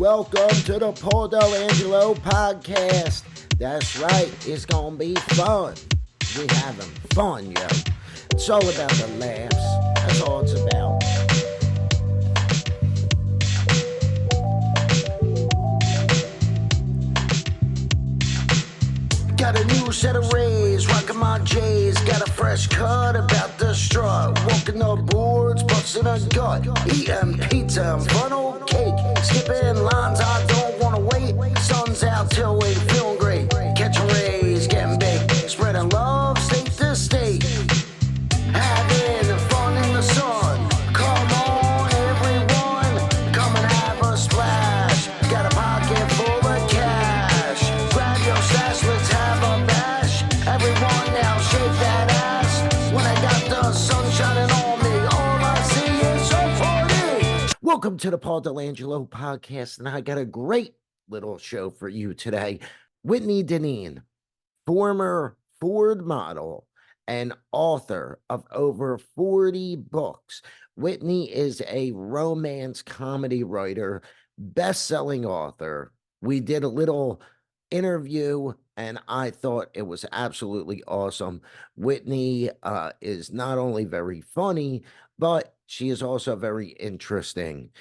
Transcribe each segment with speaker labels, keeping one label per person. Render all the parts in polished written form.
Speaker 1: welcome to the Paul Dell'Angelo Podcast. That's right, it's gonna be fun. We having fun, yo. It's all about the laughs. That's all it's about. Got a new set of rays, rocking my J's. Got a fresh cut about the strut. Walking the boards, busting a gut. Eating pizza and funnel cake. Skipping lines, I don't wanna wait. Sun's out till we feeling great. Catching rays, getting big. Spreading love state to state. Having fun in the sun. Come on, everyone. Come and have a splash. Got a pocket full of cash. Grab your stash, let's have a bash. Everyone now shake that ass. When I got the sun shining on me, all I see is so funny. Welcome to the Paul Dell'Angelo Podcast, and I got a great little show for you today. Whitney Dineen, former Ford model and author of over 40 books. Whitney is a romance comedy writer, best-selling author. We did a little interview, and I thought it was absolutely awesome. Whitney is not only very funny, but she is also very interesting.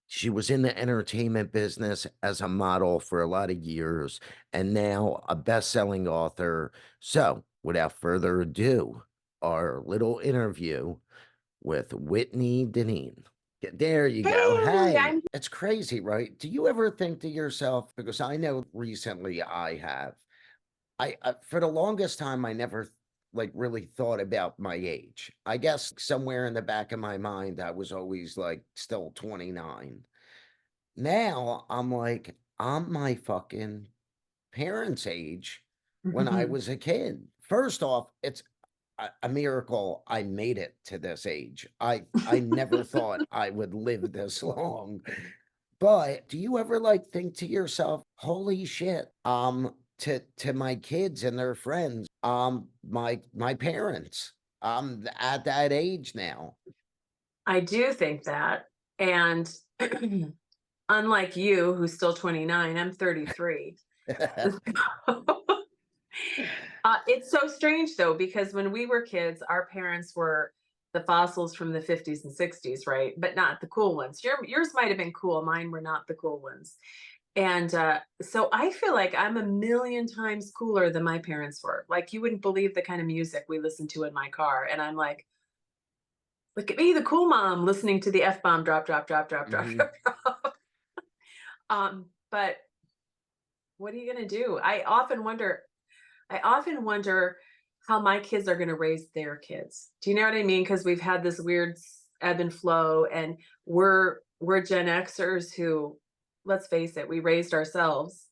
Speaker 1: She was in the entertainment business as a model for a lot of years, and now a best-selling author. So, without further ado, our little interview with Whitney Dineen. There you go. Hey, it's crazy, right? Do you ever think to yourself, because I know recently I have, I for the longest time, I never really thought about my age. I guess somewhere in the back of my mind, I was always still 29. Now I'm like, I'm my fucking parents' age when I was a kid. First off, it's a miracle I made it to this age. I never thought I would live this long. But do you ever think to yourself, holy shit, to my kids and their friends, my parents, I'm at that age now.
Speaker 2: I do think that. And unlike you, who's still 29, I'm 33. It's so strange, though, because when we were kids, our parents were the fossils from the 50s and 60s, right? But not the cool ones. Yours might have been cool. Mine were not the cool ones. And so I feel like I'm a million times cooler than my parents were. Like, you wouldn't believe the kind of music we listened to in my car. And I'm like, look at me, the cool mom, listening to the F-bomb drop, drop, drop, drop, drop, drop, drop. But what are you going to do? I often wonder how my kids are going to raise their kids. Do you know what I mean? Because we've had this weird ebb and flow, and we're Gen Xers who, let's face it, we raised ourselves.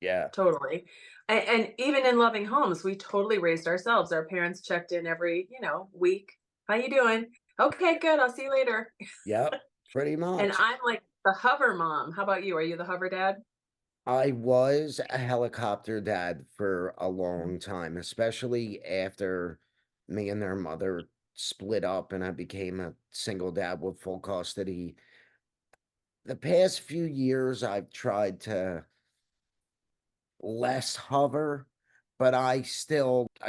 Speaker 1: Yeah.
Speaker 2: Totally. And even in loving homes, we totally raised ourselves. Our parents checked in every, week. How you doing? Okay, good. I'll see you later.
Speaker 1: Yep, pretty much.
Speaker 2: And I'm like the hover mom. How about you? Are you the hover dad?
Speaker 1: I was a helicopter dad for a long time, especially after me and their mother split up and I became a single dad with full custody. The past few years, I've tried to less hover, but I'll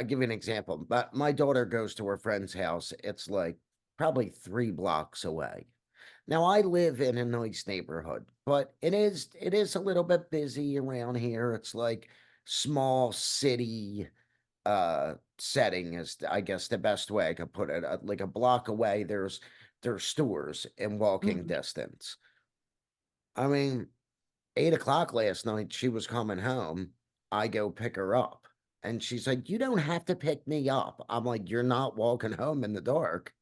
Speaker 1: give you an example. But my daughter goes to her friend's house. It's probably 3 blocks away. Now I live in a nice neighborhood, but it is a little bit busy around here. It's small city setting is, I guess, the best way I could put it. Like a block away, there's stores in walking distance. I mean, 8 o'clock last night, she was coming home. I go pick her up, and she's like, "You don't have to pick me up." I'm like, "You're not walking home in the dark.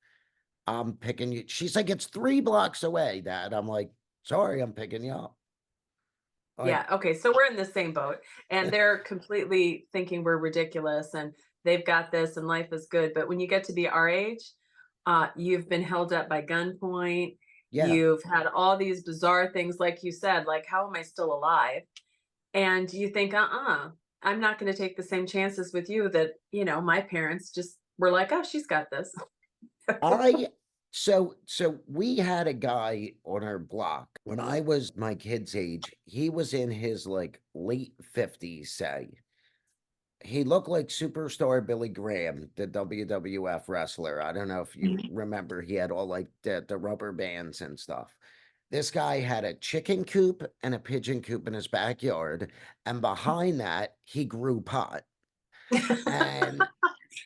Speaker 1: I'm picking you." She's like, "It's 3 blocks away, Dad." I'm like, "Sorry, I'm picking you up."
Speaker 2: Yeah. Okay. So we're in the same boat, and they're completely thinking we're ridiculous and they've got this and life is good. But when you get to be our age, you've been held up by gunpoint.
Speaker 1: Yeah.
Speaker 2: You've had all these bizarre things, like you said, like, how am I still alive? And you think, I'm not going to take the same chances with you that, my parents just were like, oh, she's got this.
Speaker 1: So we had a guy on our block when I was my kid's age. He was in his like late 50s, say. He looked like superstar Billy Graham, the WWF wrestler. I don't know if you
Speaker 2: Mhm.
Speaker 1: remember, he had all like the rubber bands and stuff. This guy had a chicken coop and a pigeon coop in his backyard, and behind that, he grew pot. And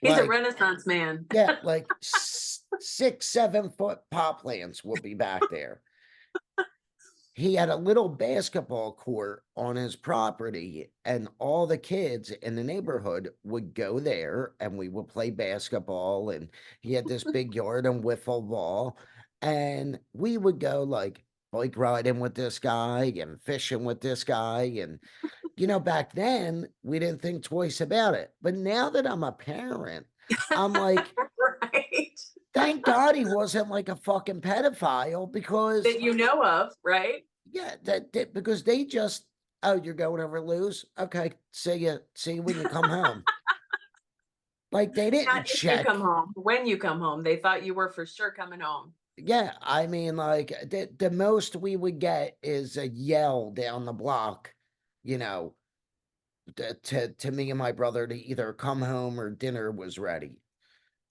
Speaker 2: He's a
Speaker 1: like,
Speaker 2: Renaissance man.
Speaker 1: yeah, like 6, 7 foot pot plants will be back there. He had a little basketball court on his property, and all the kids in the neighborhood would go there and we would play basketball. And he had this big yard and wiffle ball, and we would go like bike riding with this guy and fishing with this guy. And back then we didn't think twice about it, but now that I'm a parent, I'm like,
Speaker 2: Right.
Speaker 1: thank God he wasn't like a fucking pedophile, because
Speaker 2: That you know of, right?
Speaker 1: yeah, because they just, oh, you're going over to lose? Okay, see you when you come home. Like, they didn't
Speaker 2: Not if you come
Speaker 1: check.
Speaker 2: home, when you come home. They thought you were for sure coming home.
Speaker 1: Yeah, I mean, like, the most we would get is a yell down the block, you know, to me and my brother to either come home or dinner was ready.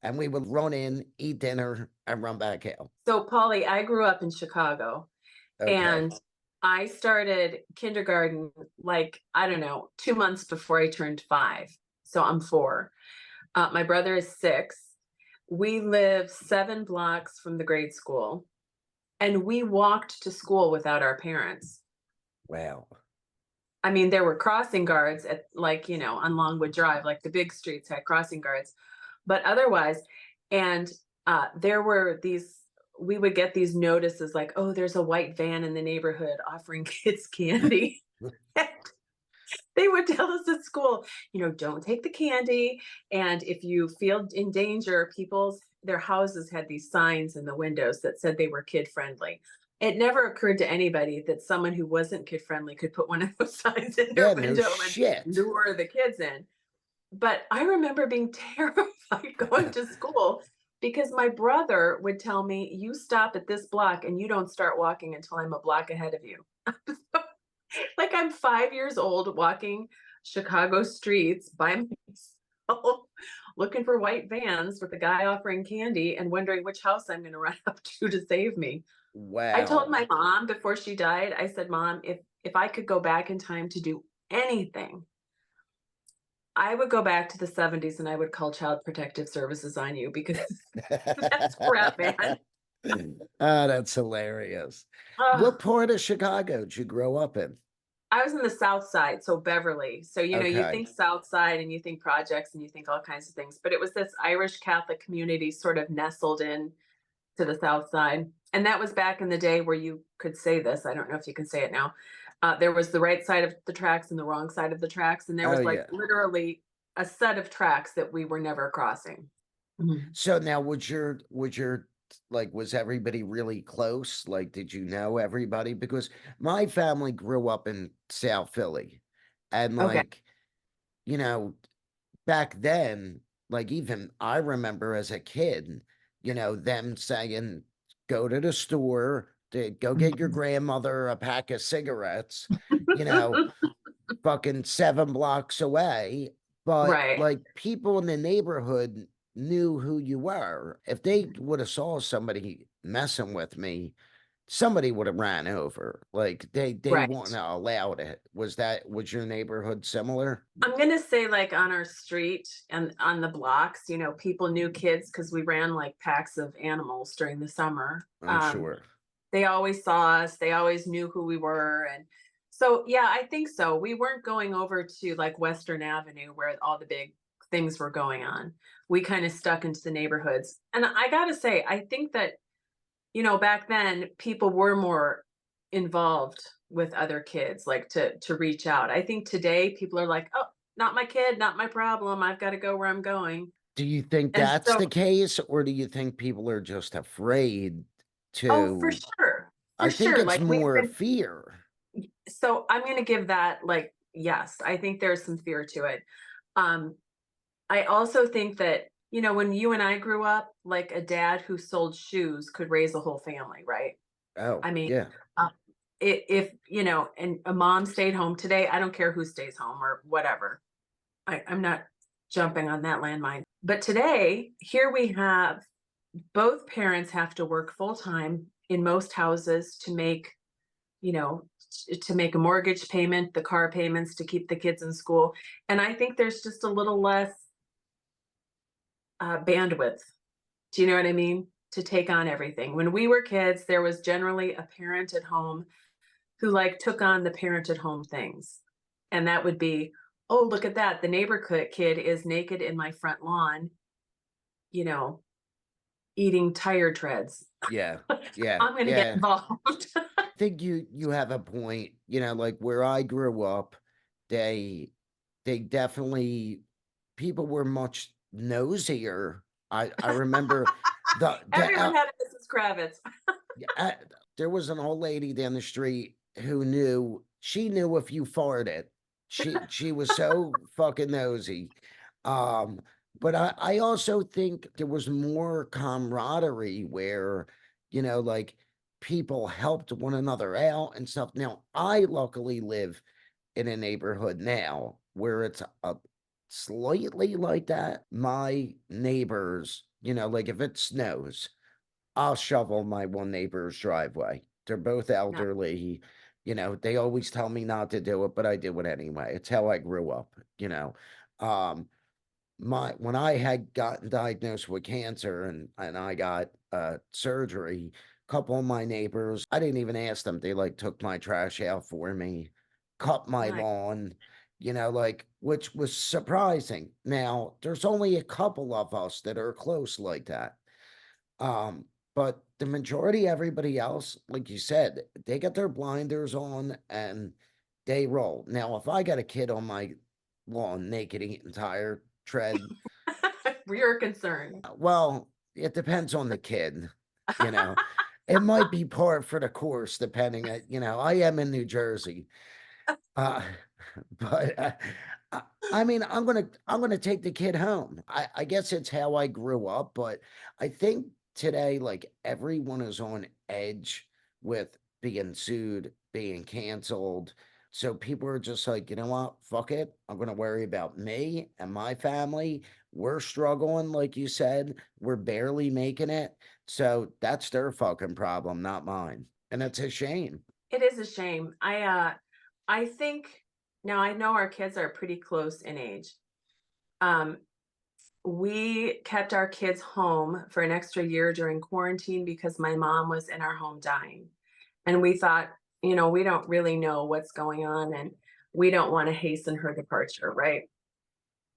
Speaker 1: And we would run in, eat dinner, and run back out.
Speaker 2: So, Polly, I grew up in Chicago,
Speaker 1: Okay.
Speaker 2: and I started kindergarten, like, I don't know, 2 months before I turned 5. So I'm 4. My brother is 6. We live 7 blocks from the grade school, and we walked to school without our parents.
Speaker 1: Wow.
Speaker 2: I mean, there were crossing guards at, like, on Longwood Drive, like the big streets had crossing guards, but otherwise, and there were these, we would get these notices like, oh, there's a white van in the neighborhood offering kids candy. They would tell us at school, don't take the candy. And if you feel in danger, their houses had these signs in the windows that said they were kid friendly. It never occurred to anybody that someone who wasn't kid friendly could put one of those signs in their
Speaker 1: Yeah, no
Speaker 2: window and
Speaker 1: shit.
Speaker 2: lure the kids in. But I remember being terrified going to school because my brother would tell me, you stop at this block and you don't start walking until I'm a block ahead of you. Like, I'm 5 years old walking Chicago streets by myself, looking for white vans with a guy offering candy and wondering which house I'm going to run up to save me. I told
Speaker 1: Wow.
Speaker 2: my mom before she died, I said, Mom, if I could go back in time to do anything, I would go back to the 70s and I would call Child Protective Services on you because that's crap, man.
Speaker 1: Oh, that's hilarious.
Speaker 2: Ugh.
Speaker 1: What part of Chicago did you grow up in?
Speaker 2: I was in the South Side, so Beverly. So, you
Speaker 1: Okay.
Speaker 2: think South Side and you think projects and you think all kinds of things, but it was this Irish Catholic community sort of nestled in to the South Side. And that was back in the day where you could say this. I don't know if you can say it now. There was the right side of the tracks and the wrong side of the tracks. And there
Speaker 1: Oh,
Speaker 2: was like
Speaker 1: yeah.
Speaker 2: literally a set of tracks that we were never crossing. Mhm.
Speaker 1: So now was everybody really close? Like, did you know everybody? Because my family grew up in South Philly. And
Speaker 2: Okay.
Speaker 1: like, you know, back then, like even I remember as a kid, them saying, go to the store to go get your grandmother a pack of cigarettes, you know, fucking 7 blocks away. But
Speaker 2: Right.
Speaker 1: like people in the neighborhood knew who you were. If they would have saw somebody messing with me, somebody would have ran over. Like they wouldn't
Speaker 2: Right.
Speaker 1: have allowed it. Was your neighborhood similar?
Speaker 2: I'm gonna say, like, on our street and on the blocks, people knew kids because we ran like packs of animals during the summer.
Speaker 1: I'm sure.
Speaker 2: They always saw us. They always knew who we were, and so yeah, I think so. We weren't going over to like Western Avenue where all the big things were going on. We kind of stuck into the neighborhoods, and I gotta say, I think that back then people were more involved with other kids, like to reach out. I think today people are like, oh, not my kid, not my problem. I've got to go where I'm going.
Speaker 1: Do you think
Speaker 2: And
Speaker 1: that's
Speaker 2: so,
Speaker 1: the case, or do you think people are just afraid
Speaker 2: oh, for
Speaker 1: to?
Speaker 2: sure. For
Speaker 1: I think
Speaker 2: sure.
Speaker 1: it's
Speaker 2: Like, we've
Speaker 1: more
Speaker 2: been,
Speaker 1: fear.
Speaker 2: so I'm going to give that, like, yes, I think there's some fear to it. Um, I also think that when you and I grew up, like a dad who sold shoes could raise a whole family, right?
Speaker 1: Oh,
Speaker 2: I mean,
Speaker 1: yeah.
Speaker 2: uh, if, and a mom stayed home today, I don't care who stays home or whatever. I'm not jumping on that landmine. But today, here we have both parents have to work full time in most houses to make, to make a mortgage payment, the car payments to keep the kids in school. And I think there's just a little less bandwidth. Do you know what I mean? To take on everything. When we were kids, there was generally a parent at home who like took on the parent at home things. And that would be, oh, look at that. The neighbor kid is naked in my front lawn, you know, eating tire treads.
Speaker 1: Yeah. Yeah.
Speaker 2: I'm going to get
Speaker 1: Yeah.
Speaker 2: involved.
Speaker 1: I think you have a point, like where I grew up, they definitely people were much nosier. I remember
Speaker 2: Everyone had a Mrs. Kravitz.
Speaker 1: uh, there was an old lady down the street who knew if you farted. She was so fucking nosy. But I also think there was more camaraderie where, like people helped one another out and stuff. Now, I luckily live in a neighborhood now where it's a slightly like that. My neighbors, like if it snows, I'll shovel my one neighbor's driveway. They're both
Speaker 2: No,
Speaker 1: elderly. They always tell me not to do it, but I do it anyway. It's how I grew up. Um, when I had gotten diagnosed with cancer and I got surgery, a couple of my neighbors, I didn't even ask them. They like took my trash out for me, cut my
Speaker 2: nice.
Speaker 1: lawn, like which was surprising. Now, there's only a couple of us that are close like that. Um, but the majority, everybody else, like you said, they got their blinders on and they roll. Now, if I got a kid on my lawn naked eating tire tread,
Speaker 2: We're concerned.
Speaker 1: well, it depends on the kid, you know. It might be par for the course, depending I am in New Jersey. Uh, but I I mean, I'm gonna take the kid home. I guess it's how I grew up, but I think today, like everyone is on edge with being sued, being canceled. So people are just like, you know what? Fuck it. I'm gonna worry about me and my family. We're struggling, like you said. We're barely making it. So that's their fucking problem, not mine. And it's a shame.
Speaker 2: It is a shame. I think now I know our kids are pretty close in age. Um, we kept our kids home for an extra year during quarantine because my mom was in our home dying. And we thought, we don't really know what's going on and we don't want to hasten her departure, right?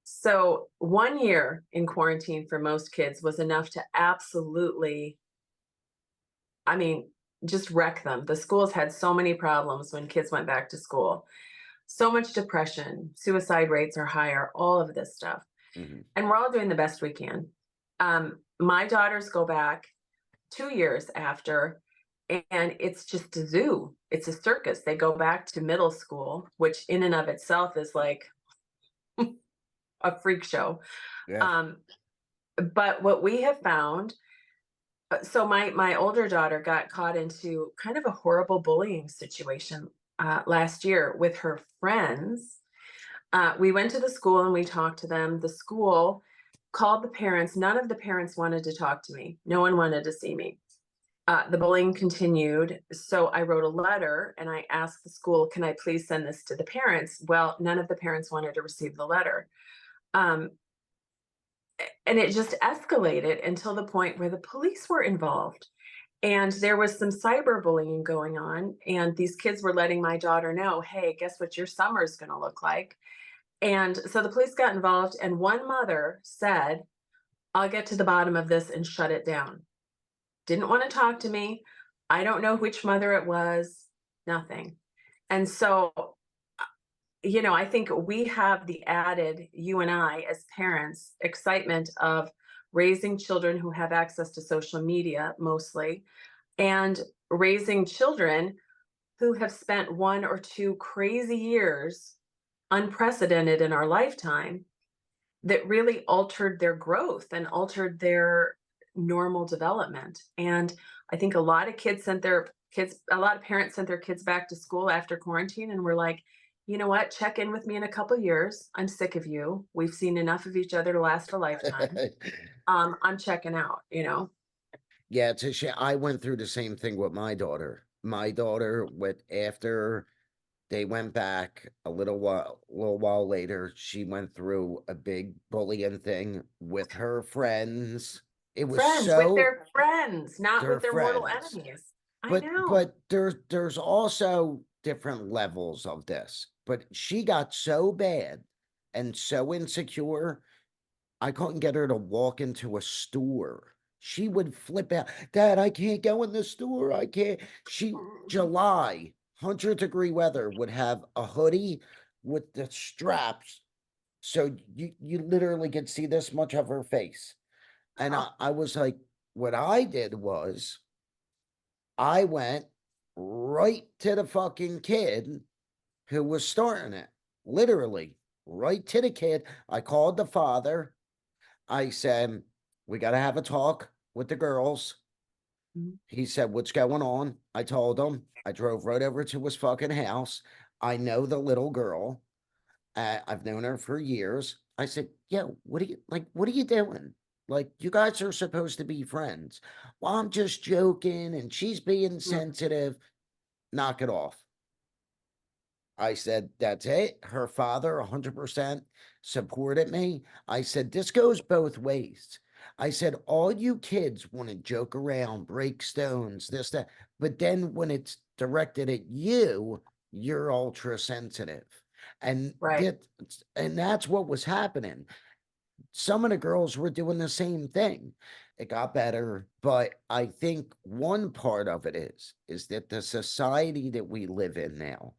Speaker 2: So 1 year in quarantine for most kids was enough to absolutely, I mean, just wreck them. The schools had so many problems when kids went back to school. So much depression, suicide rates are higher, all of this stuff.
Speaker 1: Mhm.
Speaker 2: And we're all doing the best we can. My daughters go back 2 years after, and it's just a zoo. It's a circus. They go back to middle school, which in and of itself is like a freak show.
Speaker 1: Yeah.
Speaker 2: Um, but what we have found, so my older daughter got caught into kind of a horrible bullying situation last year with her friends. We went to the school and we talked to them. The school called the parents. None of the parents wanted to talk to me. No one wanted to see me. The bullying continued. So I wrote a letter and I asked the school, can I please send this to the parents? Well, none of the parents wanted to receive the letter. Um, and it just escalated until the point where the police were involved. And there was some cyberbullying going on. And these kids were letting my daughter know, hey, guess what your summer's going to look like? And so the police got involved. And one mother said, I'll get to the bottom of this and shut it down. Didn't want to talk to me. I don't know which mother it was, nothing. And so, I think we have the added, you and I as parents, excitement of raising children who have access to social media mostly, and raising children who have spent 1 or 2 crazy years, unprecedented in our lifetime, that really altered their growth and altered their normal development. And I think a lot of a lot of parents sent their kids back to school after quarantine and were like, you know what, check in with me in a couple years. I'm sick of you. We've seen enough of each other to last a lifetime. I'm checking out,
Speaker 1: Yeah, it's a shame. I went through the same thing with my daughter. My daughter went after they went back a little while later. She went through a big bullying thing with her friends. It was
Speaker 2: Friends with
Speaker 1: so
Speaker 2: their friends, not
Speaker 1: their
Speaker 2: with their mortal
Speaker 1: friends.
Speaker 2: enemies. I
Speaker 1: But
Speaker 2: know.
Speaker 1: but there's also different levels of this. But she got so bad and so insecure, I couldn't get her to walk into a store. She would flip out. Dad, I can't go in the store. I can't. July, 100-degree weather, would have a hoodie with the straps. So you literally could see this much of her face. And I was like, what I did was I went right to the fucking kid who was starting it. Literally, right to the kid. I called the father. I said, we got to have a talk with the girls.
Speaker 2: Mhm.
Speaker 1: He said, what's going on? I told him. I drove right over to his fucking house. I know the little girl. I've known her for years. I said, yo, what are you doing? Like, you guys are supposed to be friends. Well, I'm just joking and she's being sensitive. Knock it off. I said, that's it. Her father 100% supported me. I said, this goes both ways. I said, all you kids want to joke around, break stones, this, that. But then when it's directed at you, you're ultra sensitive. And
Speaker 2: Right.
Speaker 1: that's what was happening. Some of the girls were doing the same thing. It got better, but I think one part of it is that the society that we live in now,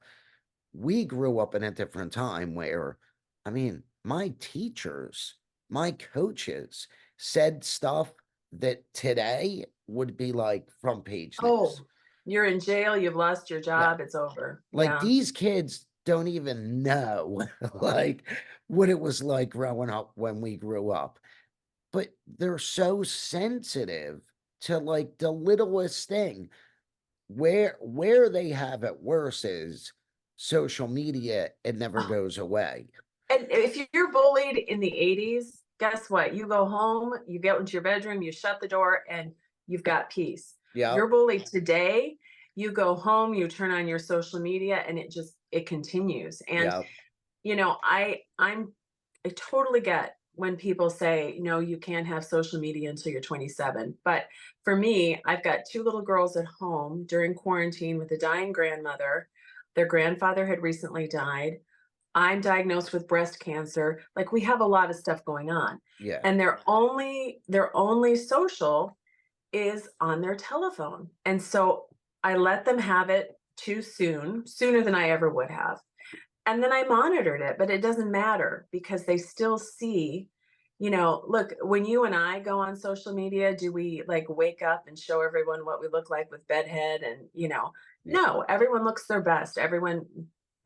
Speaker 1: we grew up in a different time where, I mean, my teachers, my coaches said stuff that today would be like front page news.
Speaker 2: Oh, you're in jail, you've lost your
Speaker 1: Yeah.
Speaker 2: job, it's over.
Speaker 1: Like
Speaker 2: Yeah.
Speaker 1: these kids don't even know like what it was like growing up when we grew up. But they're so sensitive to like the littlest thing. Where they have it worse is social media. It never
Speaker 2: Oh,
Speaker 1: goes away.
Speaker 2: and if you're bullied in the 80s, guess what? You go home, you get into your bedroom, you shut the door, and you've got peace.
Speaker 1: Yeah,
Speaker 2: You're bullied today, you go home, you turn on your social media, and it continues. And
Speaker 1: yeah,
Speaker 2: I totally get when people say, you can't have social media until you're 27. But for me, I've got two little girls at home during quarantine with a dying grandmother. Their grandfather had recently died. I'm diagnosed with breast cancer. Like, we have a lot of stuff going on.
Speaker 1: yeah,
Speaker 2: And their only social is on their telephone. And so I let them have it too soon, sooner than I ever would have. And then I monitored it, but it doesn't matter because they still see, look, when you and I go on social media, do we like wake up and show everyone what we look like with bedhead and,
Speaker 1: yeah.
Speaker 2: no, everyone looks their best. Everyone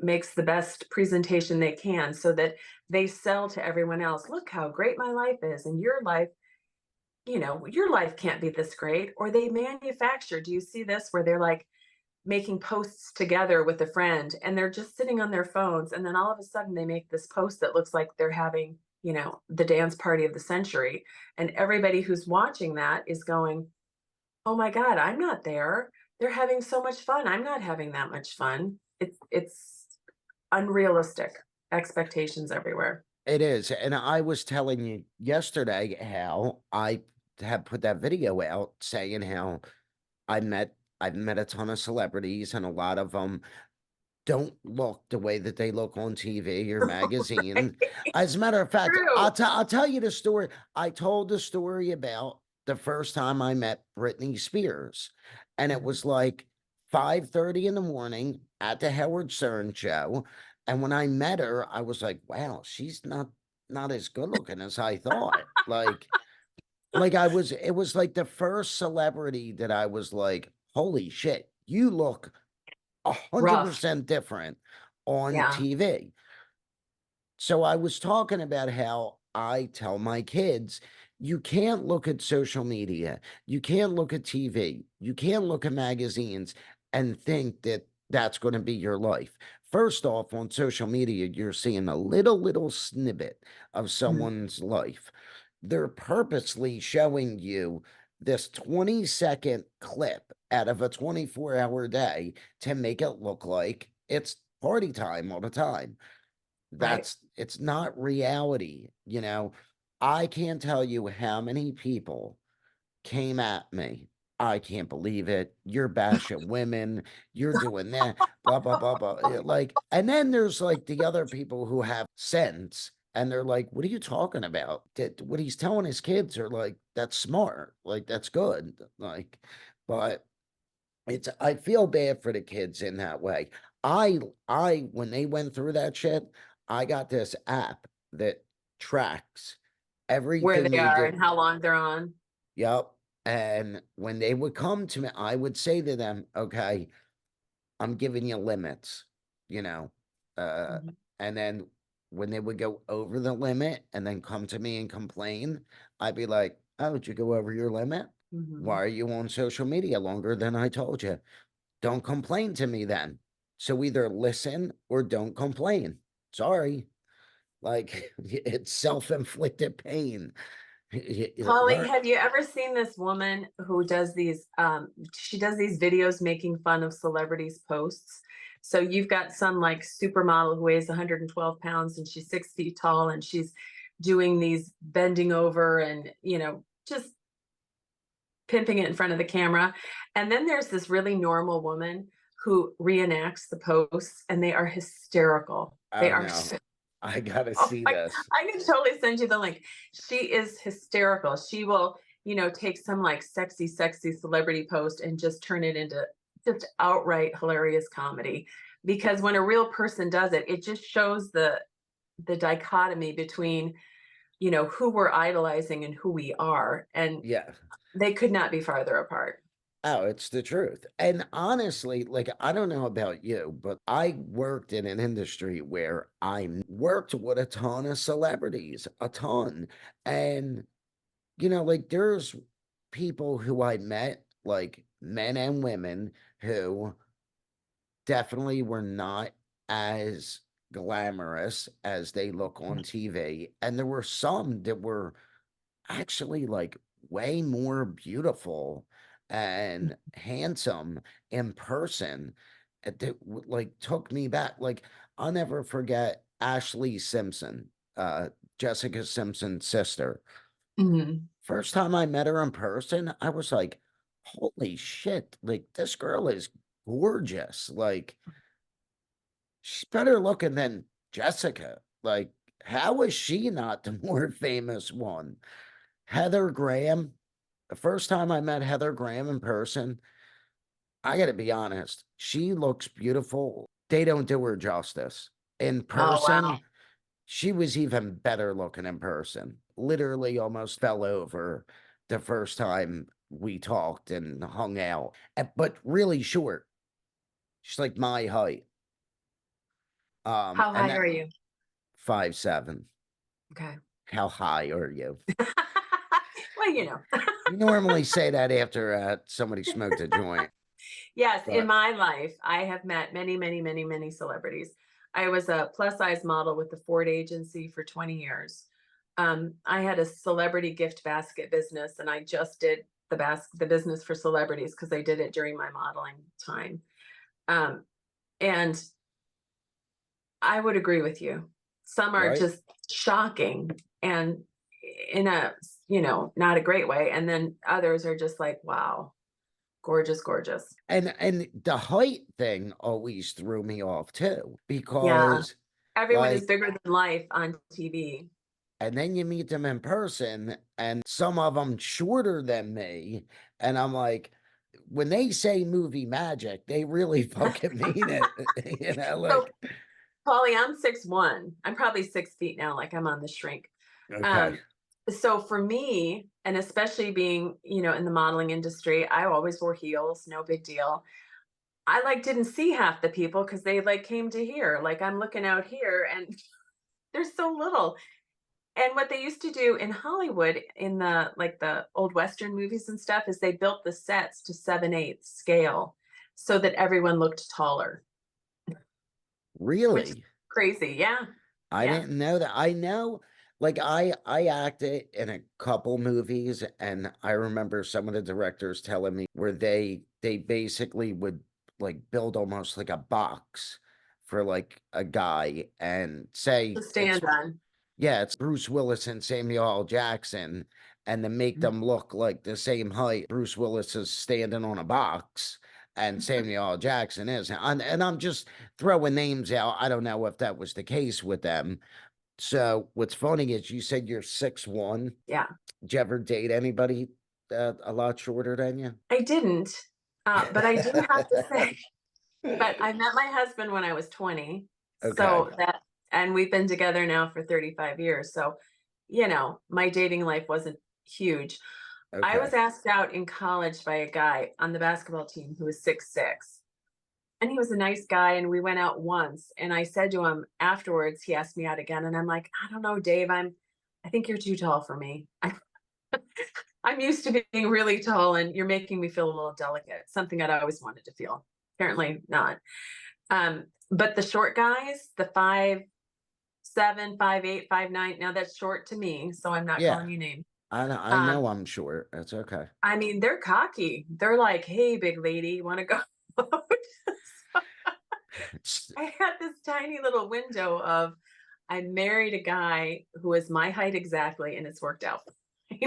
Speaker 2: makes the best presentation they can so that they sell to everyone else. Look how great my life is. And your life can't be this great. Or they manufacture. Do you see this where they're like, making posts together with a friend and they're just sitting on their phones, and then all of a sudden they make this post that looks like they're having the dance party of the century, and everybody who's watching that is going, oh my god, I'm not there. They're having so much fun, I'm not having that much fun. It's unrealistic expectations everywhere.
Speaker 1: It is. And I was telling you yesterday how I have put that video out saying how I met I've met a ton of celebrities and a lot of them don't look the way that they look on TV or magazine. As a matter of fact,
Speaker 2: True.
Speaker 1: I'll tell you the story. I told the story about the first time I met Britney Spears, and it was like 5:30 in the morning at the Howard Stern show. And when I met her, I was like, wow, she's not as good looking as I thought. Like it was like the first celebrity that I was like, holy shit, you look
Speaker 2: Rough.
Speaker 1: 100% different on
Speaker 2: Yeah.
Speaker 1: TV. So I was talking about how I tell my kids, you can't look at social media, you can't look at TV, you can't look at magazines and think that that's going to be your life. First off, on social media, you're seeing a little snippet of
Speaker 2: Mhm.
Speaker 1: someone's life. They're purposely showing you this 20-second clip out of a 24-hour day to make it look like it's party time all the time.
Speaker 2: Right.
Speaker 1: It's not reality, you know? I can't tell you how many people came at me. I can't believe it. You're bashing women. You're doing that. Blah blah blah blah. Like, and then there's like the other people who have sense, and they're like, "What are you talking about? That what he's telling his kids are like that's smart. Like that's good. Like, but I feel bad for the kids in that way. I when they went through that shit, I got this app that tracks
Speaker 2: Where
Speaker 1: everything
Speaker 2: they
Speaker 1: they
Speaker 2: are
Speaker 1: do.
Speaker 2: and how long they're on.
Speaker 1: Yep. And when they would come to me, I would say to them, okay, I'm giving you limits, you know. Uh,
Speaker 2: Mhm.
Speaker 1: and then when they would go over the limit and then come to me and complain, I'd be like, oh, did you go over your limit? Why
Speaker 2: Mhm.
Speaker 1: are you on social media longer than I told you? Don't complain to me then. So either listen or don't complain. Sorry. Like it's self-inflicted pain.
Speaker 2: Polly,
Speaker 1: Learn.
Speaker 2: have you ever seen this woman who does these she does these videos making fun of celebrities' posts? So you've got some like supermodel who weighs 112 pounds and she's 6 feet tall and she's doing these bending over and, just pimping it in front of the camera. And then there's this really normal woman who reenacts the posts and they are hysterical. They
Speaker 1: Oh
Speaker 2: are
Speaker 1: no.
Speaker 2: so
Speaker 1: I gotta
Speaker 2: oh
Speaker 1: see
Speaker 2: my,
Speaker 1: this.
Speaker 2: I can totally send you the link. She is hysterical. She will, take some like sexy celebrity post and just turn it into just outright hilarious comedy. Because when a real person does it, it just shows the dichotomy between, who we're idolizing and who we are. And
Speaker 1: Yeah.
Speaker 2: they could not be farther apart.
Speaker 1: Oh, it's the truth. And honestly, like, I don't know about you, but I worked in an industry where worked with a ton of celebrities, a ton. And, like, there's people who I met, like men and women, who definitely were not as glamorous as they look on TV. And there were some that were actually like way more beautiful and handsome in person that like took me back. Like I'll never forget Ashley Simpson, Jessica Simpson's sister.
Speaker 2: Mhm.
Speaker 1: First time I met her in person, I was like, holy shit, like this girl is gorgeous. Like she's better looking than Jessica. Like, how is she not the more famous one? Heather Graham. The first time I met Heather Graham in person, I got to be honest, she looks beautiful. They don't do her justice. In
Speaker 2: Oh,
Speaker 1: person,
Speaker 2: wow.
Speaker 1: she was even better looking in person. Literally almost fell over the first time we talked and hung out, but really short. She's like my height.
Speaker 2: How
Speaker 1: And
Speaker 2: high
Speaker 1: that
Speaker 2: are you?
Speaker 1: 5'7".
Speaker 2: Okay.
Speaker 1: How high are you?
Speaker 2: Well,
Speaker 1: You normally say that after somebody smoked a joint,
Speaker 2: Yes, in
Speaker 1: but
Speaker 2: my life, I have met many, many, many, many celebrities. I was a plus size model with the Ford agency for 20 years. I had a celebrity gift basket business, and I just did the business for celebrities because I did it during my modeling time. Um, and I would agree with you. Some are
Speaker 1: right.
Speaker 2: just shocking and in a, not a great way. And then others are just like, wow, gorgeous, gorgeous.
Speaker 1: And the height thing always threw me off too,
Speaker 2: Yeah.
Speaker 1: because
Speaker 2: Everyone is
Speaker 1: like,
Speaker 2: bigger than life on TV.
Speaker 1: and then you meet them in person, and some of them shorter than me, and I'm like, when they say movie magic, they really fucking mean it,
Speaker 2: So,
Speaker 1: like,
Speaker 2: Polly, I'm 6'1". I'm probably 6 feet now, like I'm on the shrink.
Speaker 1: okay,
Speaker 2: Um, so for me, and especially being, in the modeling industry, I always wore heels, no big deal. I like didn't see half the people because they like came to here. Like I'm looking out here and there's so little. And what they used to do in Hollywood in the old Western movies and stuff is they built the sets to 7/8 scale so that everyone looked taller, which is
Speaker 3: Really?
Speaker 2: crazy. Yeah.
Speaker 3: I
Speaker 2: Yeah.
Speaker 3: didn't know that. I know, like I acted in a couple movies, and I remember some of the directors telling me where they basically would like build almost like a box for like a guy and
Speaker 2: To
Speaker 3: say
Speaker 2: stand on.
Speaker 3: yeah, it's Bruce Willis and Samuel L. Jackson, and to make them look like the same height. Bruce Willis is standing on a box, and Samuel L. Jackson is. And I'm just throwing names out. I don't know if that was the case with them. So what's funny is you said you're 6'1".
Speaker 2: Yeah.
Speaker 3: Did you ever date anybody a lot shorter than you?
Speaker 2: I didn't, but I do have to say, but I met my husband when I was 20.
Speaker 3: Okay.
Speaker 2: So that, and we've been together now for 35 years. So, my dating life wasn't huge. I
Speaker 3: Okay.
Speaker 2: was asked out in college by a guy on the basketball team who was 6'6". And he was a nice guy. And we went out once. And I said to him afterwards, he asked me out again. And I'm like, I don't know, Dave, I think you're too tall for me. I'm used to being really tall and you're making me feel a little delicate, something I'd always wanted to feel. Apparently not. But the short guys, the 5'7", 5'8", 5'9", now that's short to me, so I'm not
Speaker 3: Yeah.
Speaker 2: calling you names.
Speaker 3: I know I'm short. That's okay.
Speaker 2: I mean, they're cocky. They're like, hey, big lady, you want to go out? I had this tiny little window of, I married a guy who is my height exactly, and it's worked out.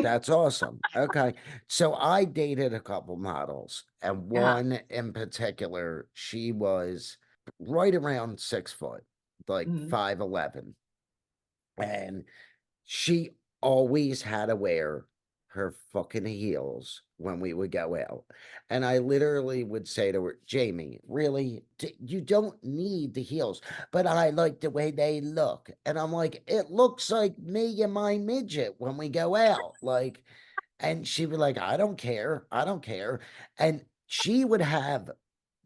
Speaker 3: That's awesome. Okay. So I dated a couple models, and
Speaker 2: Yeah.
Speaker 3: one in particular, she was right around 6 foot, like
Speaker 2: Mhm.
Speaker 3: 5'11". And she always had to wear her fucking heels when we would go out. And I literally would say to her, Jamie, really? You don't need the heels, but I like the way they look. And I'm like, it looks like me and my midget when we go out. Like, and she'd be like, I don't care. I don't care. And she would have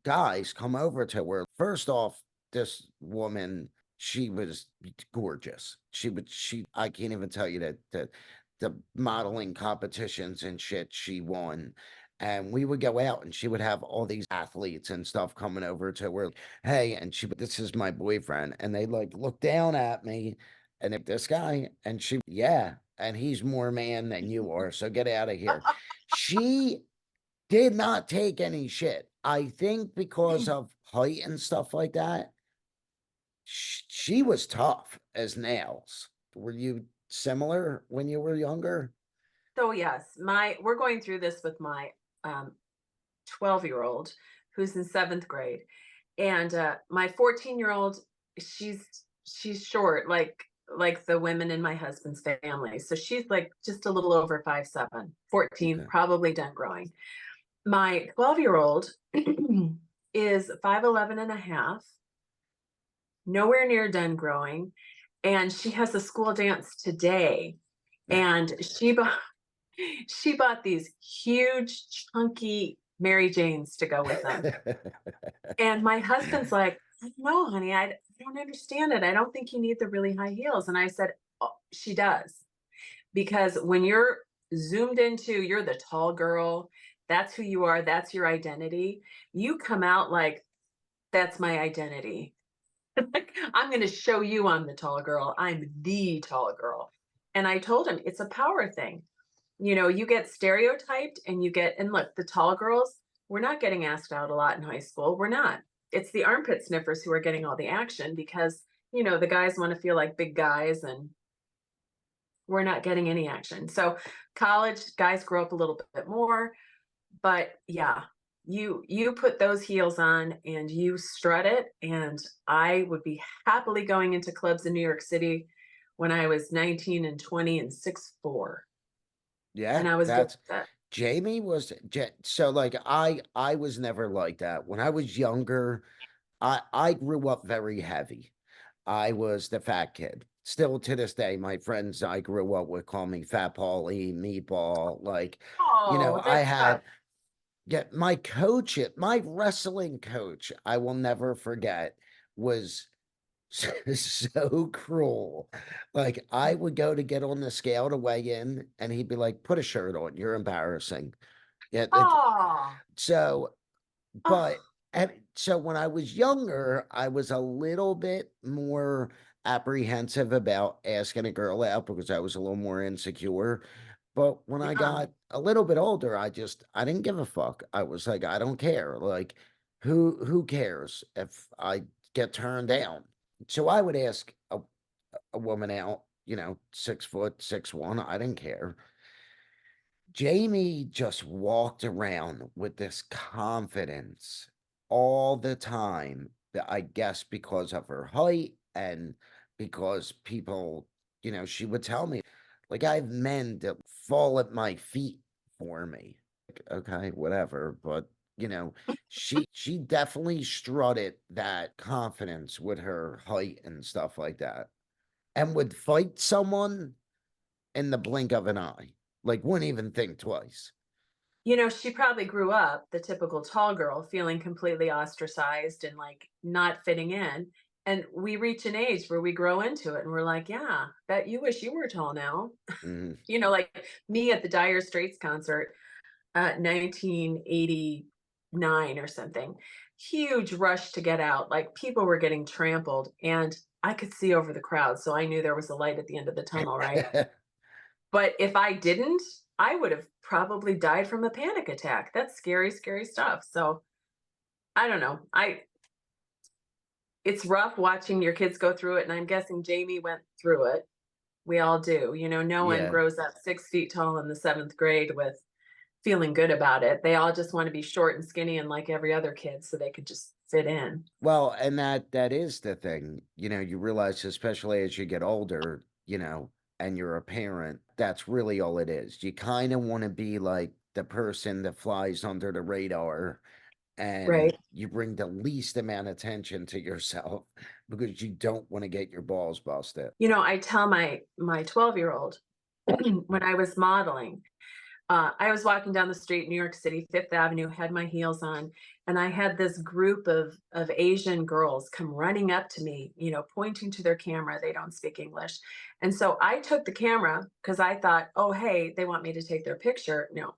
Speaker 3: guys come over to her. First off, this woman, she was gorgeous. I can't even tell you that the modeling competitions and shit she won. And we would go out and she would have all these athletes and stuff coming over to her. Hey, and this is my boyfriend. And they like look down at me and if this guy, and yeah, and he's more man than you are. So get out of here. She did not take any shit. I think because of height and stuff like that, she was tough as nails. Were you similar when you were younger?
Speaker 2: So yes, we're going through this with my 12-year-old who's in 7th grade. And my 14-year-old, she's short, like the women in my husband's family. So she's like just a little over 5'7", 14,
Speaker 3: Okay.
Speaker 2: probably done growing. My 12-year-old is 5'11" and a half, nowhere near done growing. And she has a school dance today. And she bought these huge, chunky Mary Janes to go with them. And my husband's like, I don't know, honey, I don't understand it. I don't think you need the really high heels. And I said, oh, she does. Because when you're zoomed into, you're the tall girl, that's who you are, that's your identity. You come out like, that's my identity. I'm going to show you I'm the tall girl. I'm the tall girl. And I told him it's a power thing. You get stereotyped and look, the tall girls, we're not getting asked out a lot in high school. We're not. It's the armpit sniffers who are getting all the action because, the guys want to feel like big guys and we're not getting any action. So college guys grow up a little bit more, but yeah, you put those heels on and you strut it. And I would be happily going into clubs in New York City when I was 19 and 20 and 6'4".
Speaker 3: Yeah,
Speaker 2: And I was good
Speaker 3: that's
Speaker 2: at that.
Speaker 3: Jamie was so like I was never like that. When I was younger, I grew up very heavy. I was the fat kid. Still to this day, my friends I grew up with call me Fat Paulie, Meatball. Like,
Speaker 2: Oh,
Speaker 3: I
Speaker 2: that's
Speaker 3: had
Speaker 2: tough.
Speaker 3: my wrestling coach, I will never forget, was so cruel. Like I would go to get on the scale to weigh in, and he'd be like, "Put a shirt on. You're embarrassing." Yeah.
Speaker 2: Oh,
Speaker 3: So,
Speaker 2: oh,
Speaker 3: but so when I was younger, I was a little bit more apprehensive about asking a girl out because I was a little more insecure. But when I
Speaker 2: yeah.
Speaker 3: got a little bit older, I didn't give a fuck. I was like, I don't care. Like, who cares if I get turned down? So I would ask a woman out, 6 foot, 6'1". I didn't care. Jamie just walked around with this confidence all the time that I guess because of her height and because people, she would tell me, like, I have men that fall at my feet for me. Like, okay, whatever. But, she definitely strutted that confidence with her height and stuff like that and would fight someone in the blink of an eye. Like, wouldn't even think twice.
Speaker 2: She probably grew up the typical tall girl, feeling completely ostracized and like not fitting in. And we reach an age where we grow into it and we're like, yeah, bet you wish you were tall now.
Speaker 3: Mhm.
Speaker 2: Like me at the Dire Straits concert, 1989 or something. Huge rush to get out. Like people were getting trampled and I could see over the crowd. So I knew there was a light at the end of the tunnel, right? But if I didn't, I would have probably died from a panic attack. That's scary, scary stuff. So I don't know. It's rough watching your kids go through it. And I'm guessing Jamie went through it. We all do. No one
Speaker 3: Yeah.
Speaker 2: grows up 6 feet tall in the seventh grade with feeling good about it. They all just want to be short and skinny and like every other kid so they could just fit in.
Speaker 3: Well, and that is the thing. You realize, especially as you get older, and you're a parent, that's really all it is. You kind of want to be like the person that flies under the radar and
Speaker 2: Right.
Speaker 3: you bring the least amount of attention to yourself because you don't want to get your balls busted.
Speaker 2: I tell my 12-year-old when I was modeling, I was walking down the street, New York City, Fifth Avenue, had my heels on, and I had this group of Asian girls come running up to me, pointing to their camera. They don't speak English. And so I took the camera because I thought, oh, hey, they want me to take their picture. No,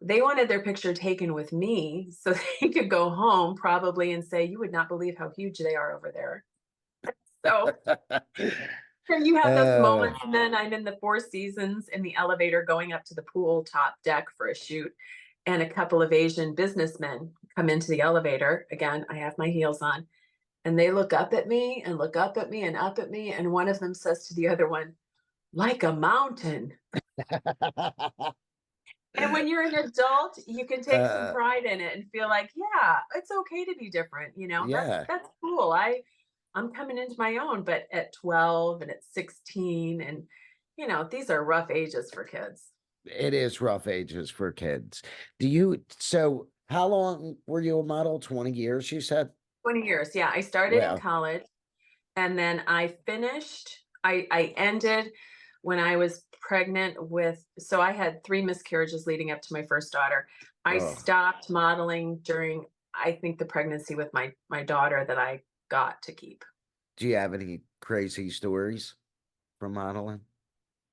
Speaker 2: they wanted their picture taken with me so they could go home probably and say, you would not believe how huge they are over there. So and you have those
Speaker 3: uh,
Speaker 2: moments, and then I'm in the Four Seasons in the elevator going up to the pool top deck for a shoot, and a couple of Asian businessmen come into the elevator. Again, I have my heels on, and they look up at me and look up at me and up at me, and one of them says to the other one, like a mountain. And when you're an adult, you can take some
Speaker 3: uh,
Speaker 2: pride in it and feel like, yeah, it's okay to be different. That's
Speaker 3: yeah.
Speaker 2: that's cool. I'm coming into my own, but at 12 and at 16 and these are rough ages for kids.
Speaker 3: It is rough ages for kids. So how long were you a model? 20 years, you said?
Speaker 2: 20 years. Yeah, I started in
Speaker 3: Well,
Speaker 2: college and then I ended when I was pregnant so I had 3 miscarriages leading up to my first daughter. I
Speaker 3: oh,
Speaker 2: stopped modeling during, I think, the pregnancy with my daughter that I got to keep.
Speaker 3: do you have any crazy stories from modeling?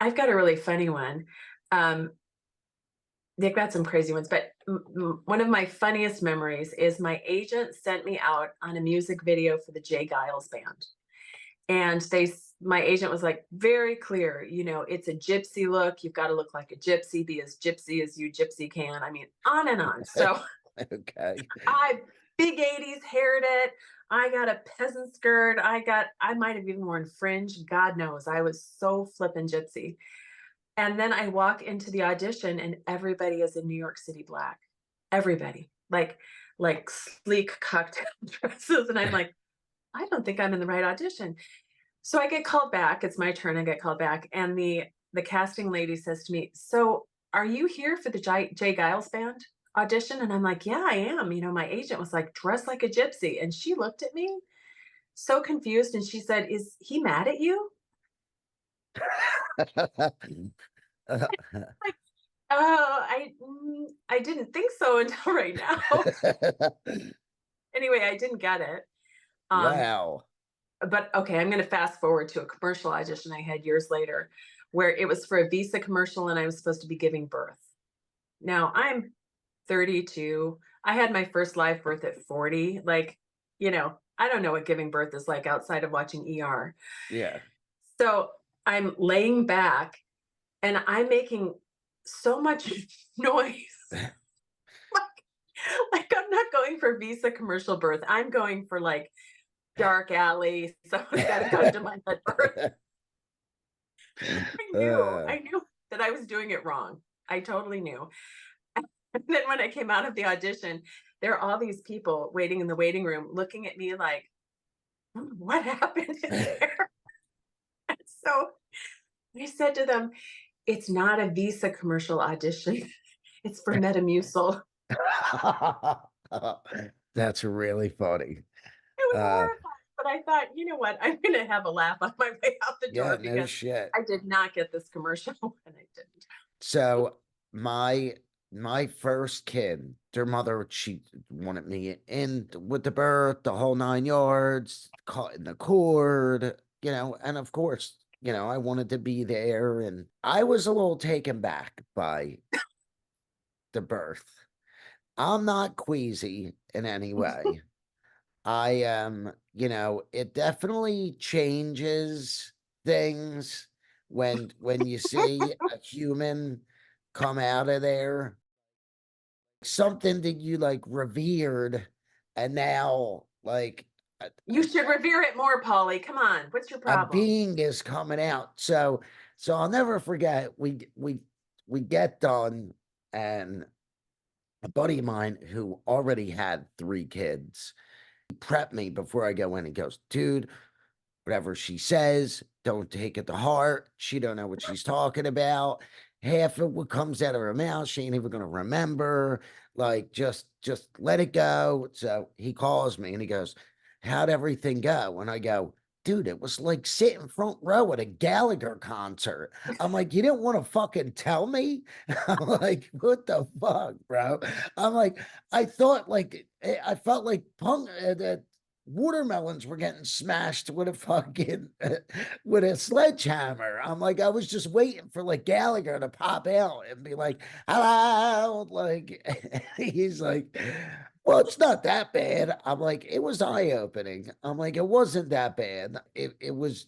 Speaker 2: I've got a really funny one. Um, they've got some crazy ones, but one of my funniest memories is my agent sent me out on a music video for the Jay Giles band. And my agent was like, very clear, it's a gypsy look. You've got to look like a gypsy, be as gypsy as you gypsy can. I mean, on and on. So
Speaker 3: Okay.
Speaker 2: I big 80s haired it. I got a peasant skirt. I might have even worn fringe. God knows. I was so flippin' gypsy. And then I walk into the audition and everybody is in New York City black. Everybody. Like sleek cocktail dresses. And I'm like, I don't think I'm in the right audition. So I get called back. It's my turn. I get called back. And the casting lady says to me, so are you here for the Jay Giles band audition? And I'm like, yeah, I am. My agent was like, dress like a gypsy. And she looked at me so confused. And she said, is he mad at you? Like, oh, I didn't think so until right now. Anyway, I didn't get it. Um,
Speaker 3: Wow.
Speaker 2: but okay, I'm going to fast forward to a commercial audition I had years later where it was for a Visa commercial and I was supposed to be giving birth. Now I'm 32. I had my first live birth at 40. Like, I don't know what giving birth is like outside of watching ER.
Speaker 3: Yeah.
Speaker 2: So I'm laying back and I'm making so much noise. Like I'm not going for Visa commercial birth. I'm going for like dark alley. Someone's got to come to my head birth.
Speaker 3: Uh,
Speaker 2: I knew that I was doing it wrong. I totally knew. And then when I came out of the audition, there are all these people waiting in the waiting room looking at me like, what happened in there? And so I said to them, it's not a Visa commercial audition. It's for Metamucil.
Speaker 3: That's really funny.
Speaker 2: It was
Speaker 3: Uh,
Speaker 2: horrifying, but I thought, you know what? I'm going to have a laugh on my way out the
Speaker 3: yeah,
Speaker 2: door
Speaker 3: no
Speaker 2: because
Speaker 3: shit.
Speaker 2: I did not get this commercial and I didn't.
Speaker 3: So my first kid, their mother, she wanted me in with the birth, the whole 9 yards, caught in the cord, and of course, I wanted to be there, and I was a little taken back by the birth. I'm not queasy in any way. I am, it definitely changes things when you see a human come out of there, something that you like revered, and now like
Speaker 2: You should revere it more, Polly. Come on. What's your
Speaker 3: a
Speaker 2: problem?
Speaker 3: being is coming out. So I'll never forget. We get done, and a buddy of mine who already had 3 kids prepped me before I go in. He goes, dude, whatever she says, don't take it to heart. She don't know what she's talking about. Half of what comes out of her mouth, she ain't even gonna remember. Like, just let it go. So he calls me and he goes, how'd everything go? And I go, dude, it was like sitting front row at a Gallagher concert. I'm like, you didn't want to fucking tell me? I'm like, what the fuck, bro? I'm like, I thought like I felt like punk that watermelons were getting smashed with a fucking with a sledgehammer. I'm like, I was just waiting for like Gallagher to pop out and be like, hello. Like he's like, well, it's not that bad. I'm like, it was eye-opening. I'm like, it wasn't that bad. It was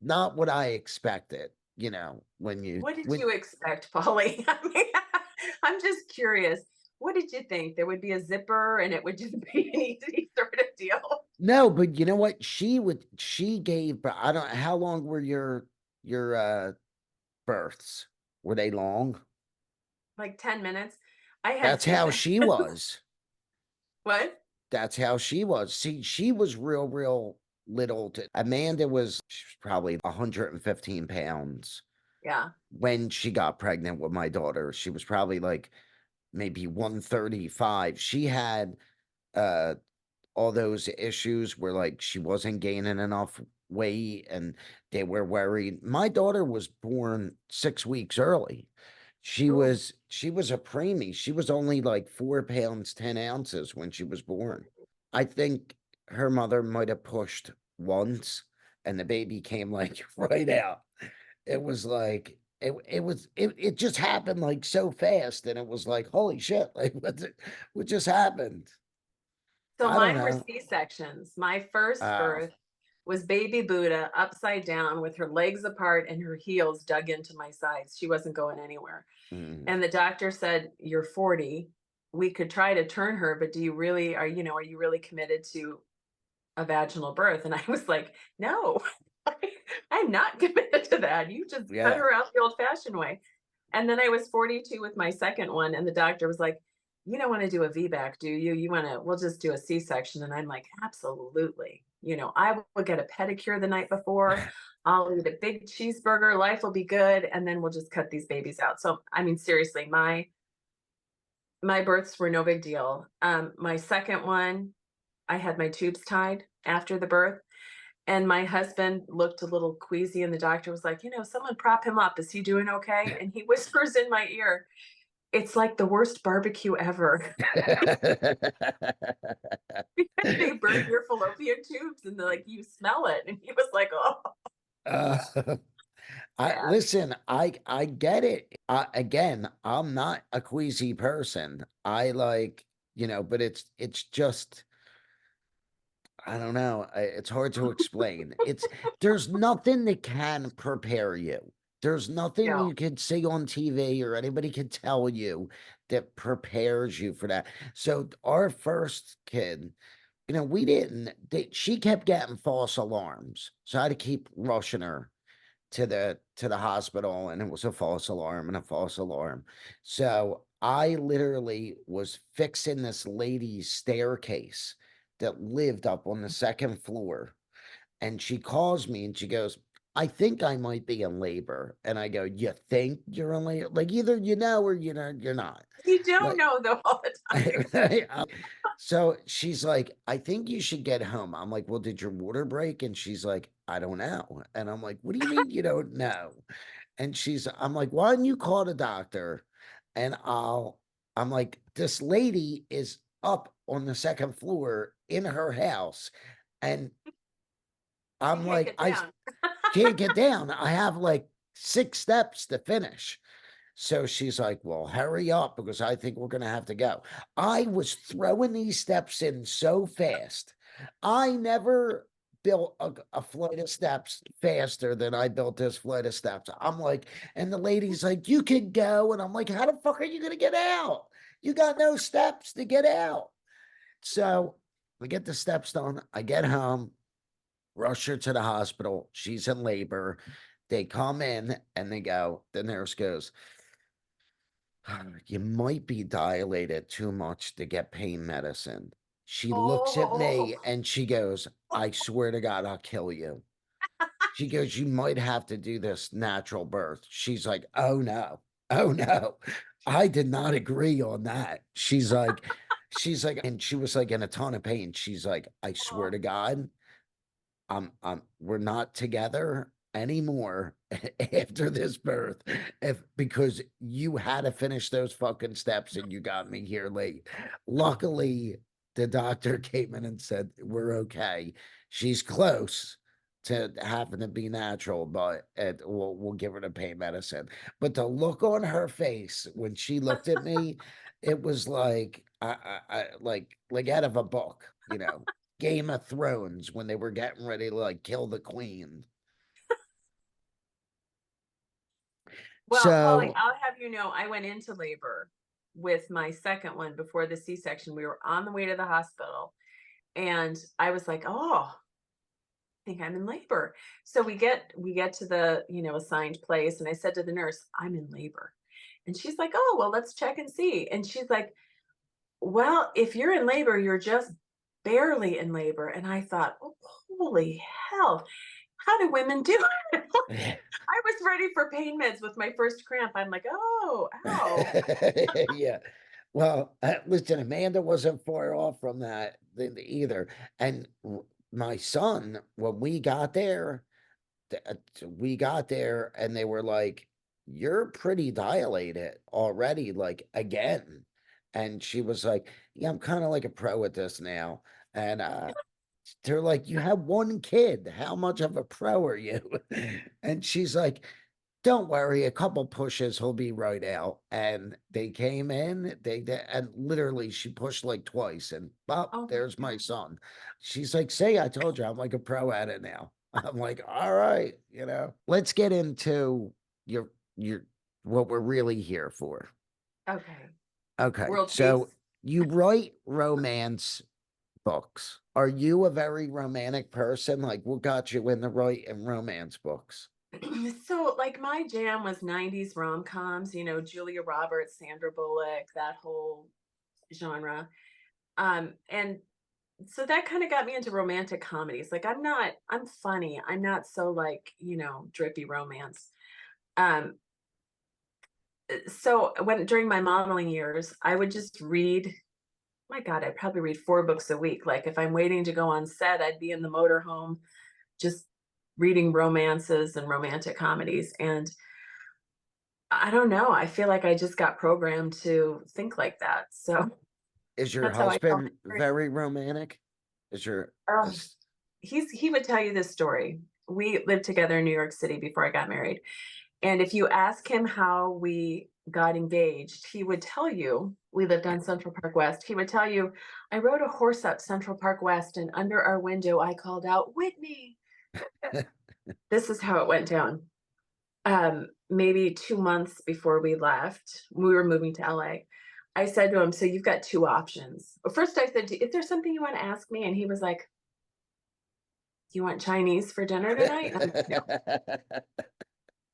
Speaker 3: not what I expected, when
Speaker 2: What did
Speaker 3: when
Speaker 2: you expect, Polly? I mean, I'm just curious. What did you think? There would be a zipper and it would just be an easy sort of deal?
Speaker 3: no, but you know what? She gave, but I don't how long were your births? Were they long?
Speaker 2: Like 10 minutes. I had
Speaker 3: That's how
Speaker 2: C-section.
Speaker 3: she was.
Speaker 2: What?
Speaker 3: That's how she was. See, she was real little. Amanda was she was probably 115 pounds
Speaker 2: Yeah.
Speaker 3: when she got pregnant with my daughter. She was probably like maybe 135. She had uh all those issues where like she wasn't gaining enough weight and they were worried. My daughter was born 6 weeks early. She
Speaker 2: Ooh.
Speaker 3: was she was a preemie. She was only like 4 pounds 10 ounces when she was born. I think her mother might have pushed once and the baby came like right out. It was like it just happened like so fast and it was like holy shit, like what just happened?
Speaker 2: So
Speaker 3: I don't
Speaker 2: mine were
Speaker 3: know.
Speaker 2: C-sections. My first
Speaker 3: Oh.
Speaker 2: birth was baby Buddha upside down with her legs apart and her heels dug into my sides. She wasn't going anywhere.
Speaker 3: Mm.
Speaker 2: And the doctor said, "You're 40. We could try to turn her, but do you really are you really committed to a vaginal birth?" And I was like, "No, I'm not committed to that. You just cut
Speaker 3: Yeah.
Speaker 2: her out the old-fashioned way." And then I was 42 with my second one, and the doctor was like, "You don't want to do a VBAC, do you? You want to? We'll just do a C-section." And I'm like, "Absolutely. I will get a pedicure the night before. I'll eat a big cheeseburger. Life will be good, and then we'll just cut these babies out." So, I mean, seriously, my births were no big deal. My second one, I had my tubes tied after the birth. And my husband looked a little queasy, and the doctor was like, "Someone prop him up. Is he doing okay?" And he whispers in my ear, it's like the worst barbecue ever. They burn your fallopian tubes and like you smell it. And he was like, oh,
Speaker 3: Uh, I
Speaker 2: bad.
Speaker 3: listen, I get it. Again, I'm not a queasy person. I like, but it's just I don't know. It's hard to explain. There's nothing that can prepare you. There's nothing
Speaker 2: No.
Speaker 3: you could see on TV or anybody could tell you that prepares you for that. So our first kid, we didn't. She kept getting false alarms, so I had to keep rushing her to the hospital, and it was a false alarm and a false alarm. So I literally was fixing this lady's staircase that lived up on the second floor, and she calls me and she goes, I think I might be in labor. And I go, you think you're in labor? Like either or you're not.
Speaker 2: You don't
Speaker 3: Like
Speaker 2: know though all the time.
Speaker 3: so she's like, I think you should get home. I'm like, well, did your water break? And she's like, I don't know. And I'm like, what do you mean you don't know? And I'm like, why don't you call the doctor? And I'm like, this lady is up on the second floor in her house. And
Speaker 2: She
Speaker 3: I'm
Speaker 2: can't
Speaker 3: like,
Speaker 2: get
Speaker 3: I
Speaker 2: down.
Speaker 3: can't get down. I have like 6 steps to finish. So she's like, well, hurry up because I think we're going to have to go. I was throwing these steps in so fast. I never built a flight of steps faster than I built this flight of steps. I'm like, and the lady's like, you can go. And I'm like, how the fuck are you going to get out? You got no steps to get out. So we get the steps done. I get home, rush her to the hospital. She's in labor. They come in and the nurse goes, you might be dilated too much to get pain medicine. She looks at
Speaker 2: Oh,
Speaker 3: me and she goes, I swear to God, I'll kill you. She goes, you might have to do this natural birth. She's like, oh no, oh no. I did not agree on that. And she was like in a ton of pain. She's like, I swear
Speaker 2: oh.
Speaker 3: to God, we're not together anymore after this birth because you had to finish those fucking steps and you got me here late. Luckily, the doctor came in and said, we're okay. She's close to having to be natural, but we'll give her the pain medicine. But the look on her face when she looked at me, it was like like out of a book, Game of Thrones when they were getting ready to like kill the queen.
Speaker 2: Well, Polly,
Speaker 3: So
Speaker 2: I'll have you know, I went into labor with my second one before the C-section. We were on the way to the hospital and I was like, oh, I think I'm in labor. So we get to the, assigned place. And I said to the nurse, I'm in labor. And she's like, oh, well, let's check and see. And she's like, well, if you're in labor, you're just barely in labor. And I thought, oh, holy hell, how do women do it? I was ready for pain meds with my first cramp. I'm like, oh, ow.
Speaker 3: yeah. Well, listen, Amanda wasn't far off from that either. And my son, when we got there and they were like, you're pretty dilated already, like again. And she was like, yeah, I'm kind of like a pro at this now. And they're like, you have one kid. How much of a pro are you? And she's like, don't worry, a couple pushes, he'll be right out. And they came in, and literally she pushed like twice, and bop,
Speaker 2: Oh my
Speaker 3: there's my
Speaker 2: God.
Speaker 3: son. She's like, say, I told you I'm like a pro at it now. I'm like, all right, let's get into your what we're really here for.
Speaker 2: Okay.
Speaker 3: Okay,
Speaker 2: World peace.
Speaker 3: so you write romance books. Are you a very romantic person? Like, what got you in the writing romance books?
Speaker 2: So like my jam was 90s rom-coms, Julia Roberts, Sandra Bullock, that whole genre. And so that kind of got me into romantic comedies. Like I'm funny. I'm not so like, drippy romance. Um, so during my modeling years, I would just read, my God, I'd probably read 4 books a week. Like if I'm waiting to go on set, I'd be in the motorhome just reading romances and romantic comedies. And I don't know. I feel like I just got programmed to think like that. So
Speaker 3: Is your
Speaker 2: that's how I tell
Speaker 3: husband
Speaker 2: my story.
Speaker 3: very romantic? Is your
Speaker 2: Oh,
Speaker 3: is
Speaker 2: he would tell you this story. We lived together in New York City before I got married. And if you ask him how we got engaged, he would tell you, we lived on Central Park West. He would tell you, I rode a horse up Central Park West, and under our window, I called out, Whitney. This is how it went down. Maybe 2 months before we left, we were moving to LA. I said to him, so you've got two options. Well, first I said, is there something you want to ask me? And he was like, you want Chinese for dinner tonight? And I'm like, no,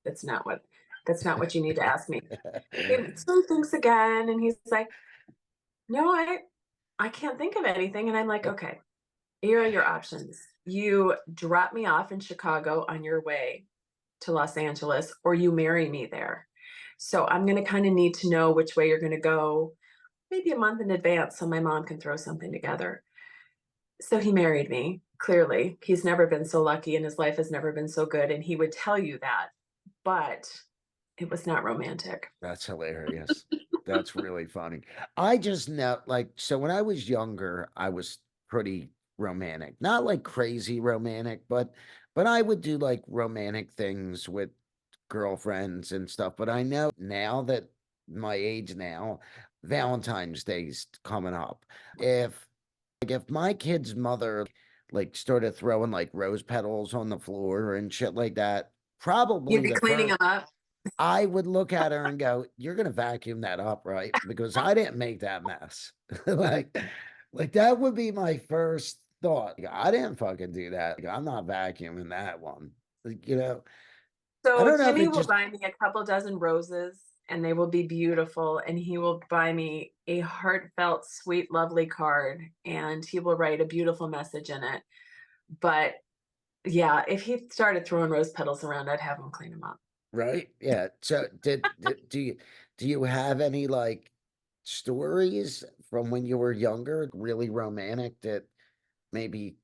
Speaker 2: that's not what you need to ask me. So he thinks again, and he's like, no, I can't think of anything. And I'm like, okay, here are your options. You drop me off in Chicago on your way to Los Angeles, or you marry me there. So I'm going to kind of need to know which way you're going to go, maybe a month in advance, so my mom can throw something together. So he married me. Clearly, he's never been so lucky, and his life has never been so good. And he would tell you that, but it was not romantic.
Speaker 3: That's hilarious. That's really funny. I just know, like, so when I was younger, I was pretty romantic. Not like crazy romantic, but I would do like romantic things with girlfriends and stuff. But I know now that my age now, Valentine's Day's coming up. If my kid's mother like started throwing like rose petals on the floor and shit like that,
Speaker 2: You'd
Speaker 3: probably
Speaker 2: be
Speaker 3: the
Speaker 2: cleaning
Speaker 3: first
Speaker 2: them up.
Speaker 3: I would look at her and go, "You're gonna vacuum that up, right? Because I didn't make that mess." like, like that would be my first thought. Like, I didn't fucking do that. Like, I'm not vacuuming that one. Like, I
Speaker 2: So
Speaker 3: don't know if
Speaker 2: Jimmy
Speaker 3: it
Speaker 2: will
Speaker 3: just
Speaker 2: buy me a couple dozen roses, and they will be beautiful. And he will buy me a heartfelt, sweet, lovely card, and he will write a beautiful message in it. But yeah, if he started throwing rose petals around, I'd have him clean them up.
Speaker 3: right? Yeah. So do you have any like stories from when you were younger, really romantic that maybe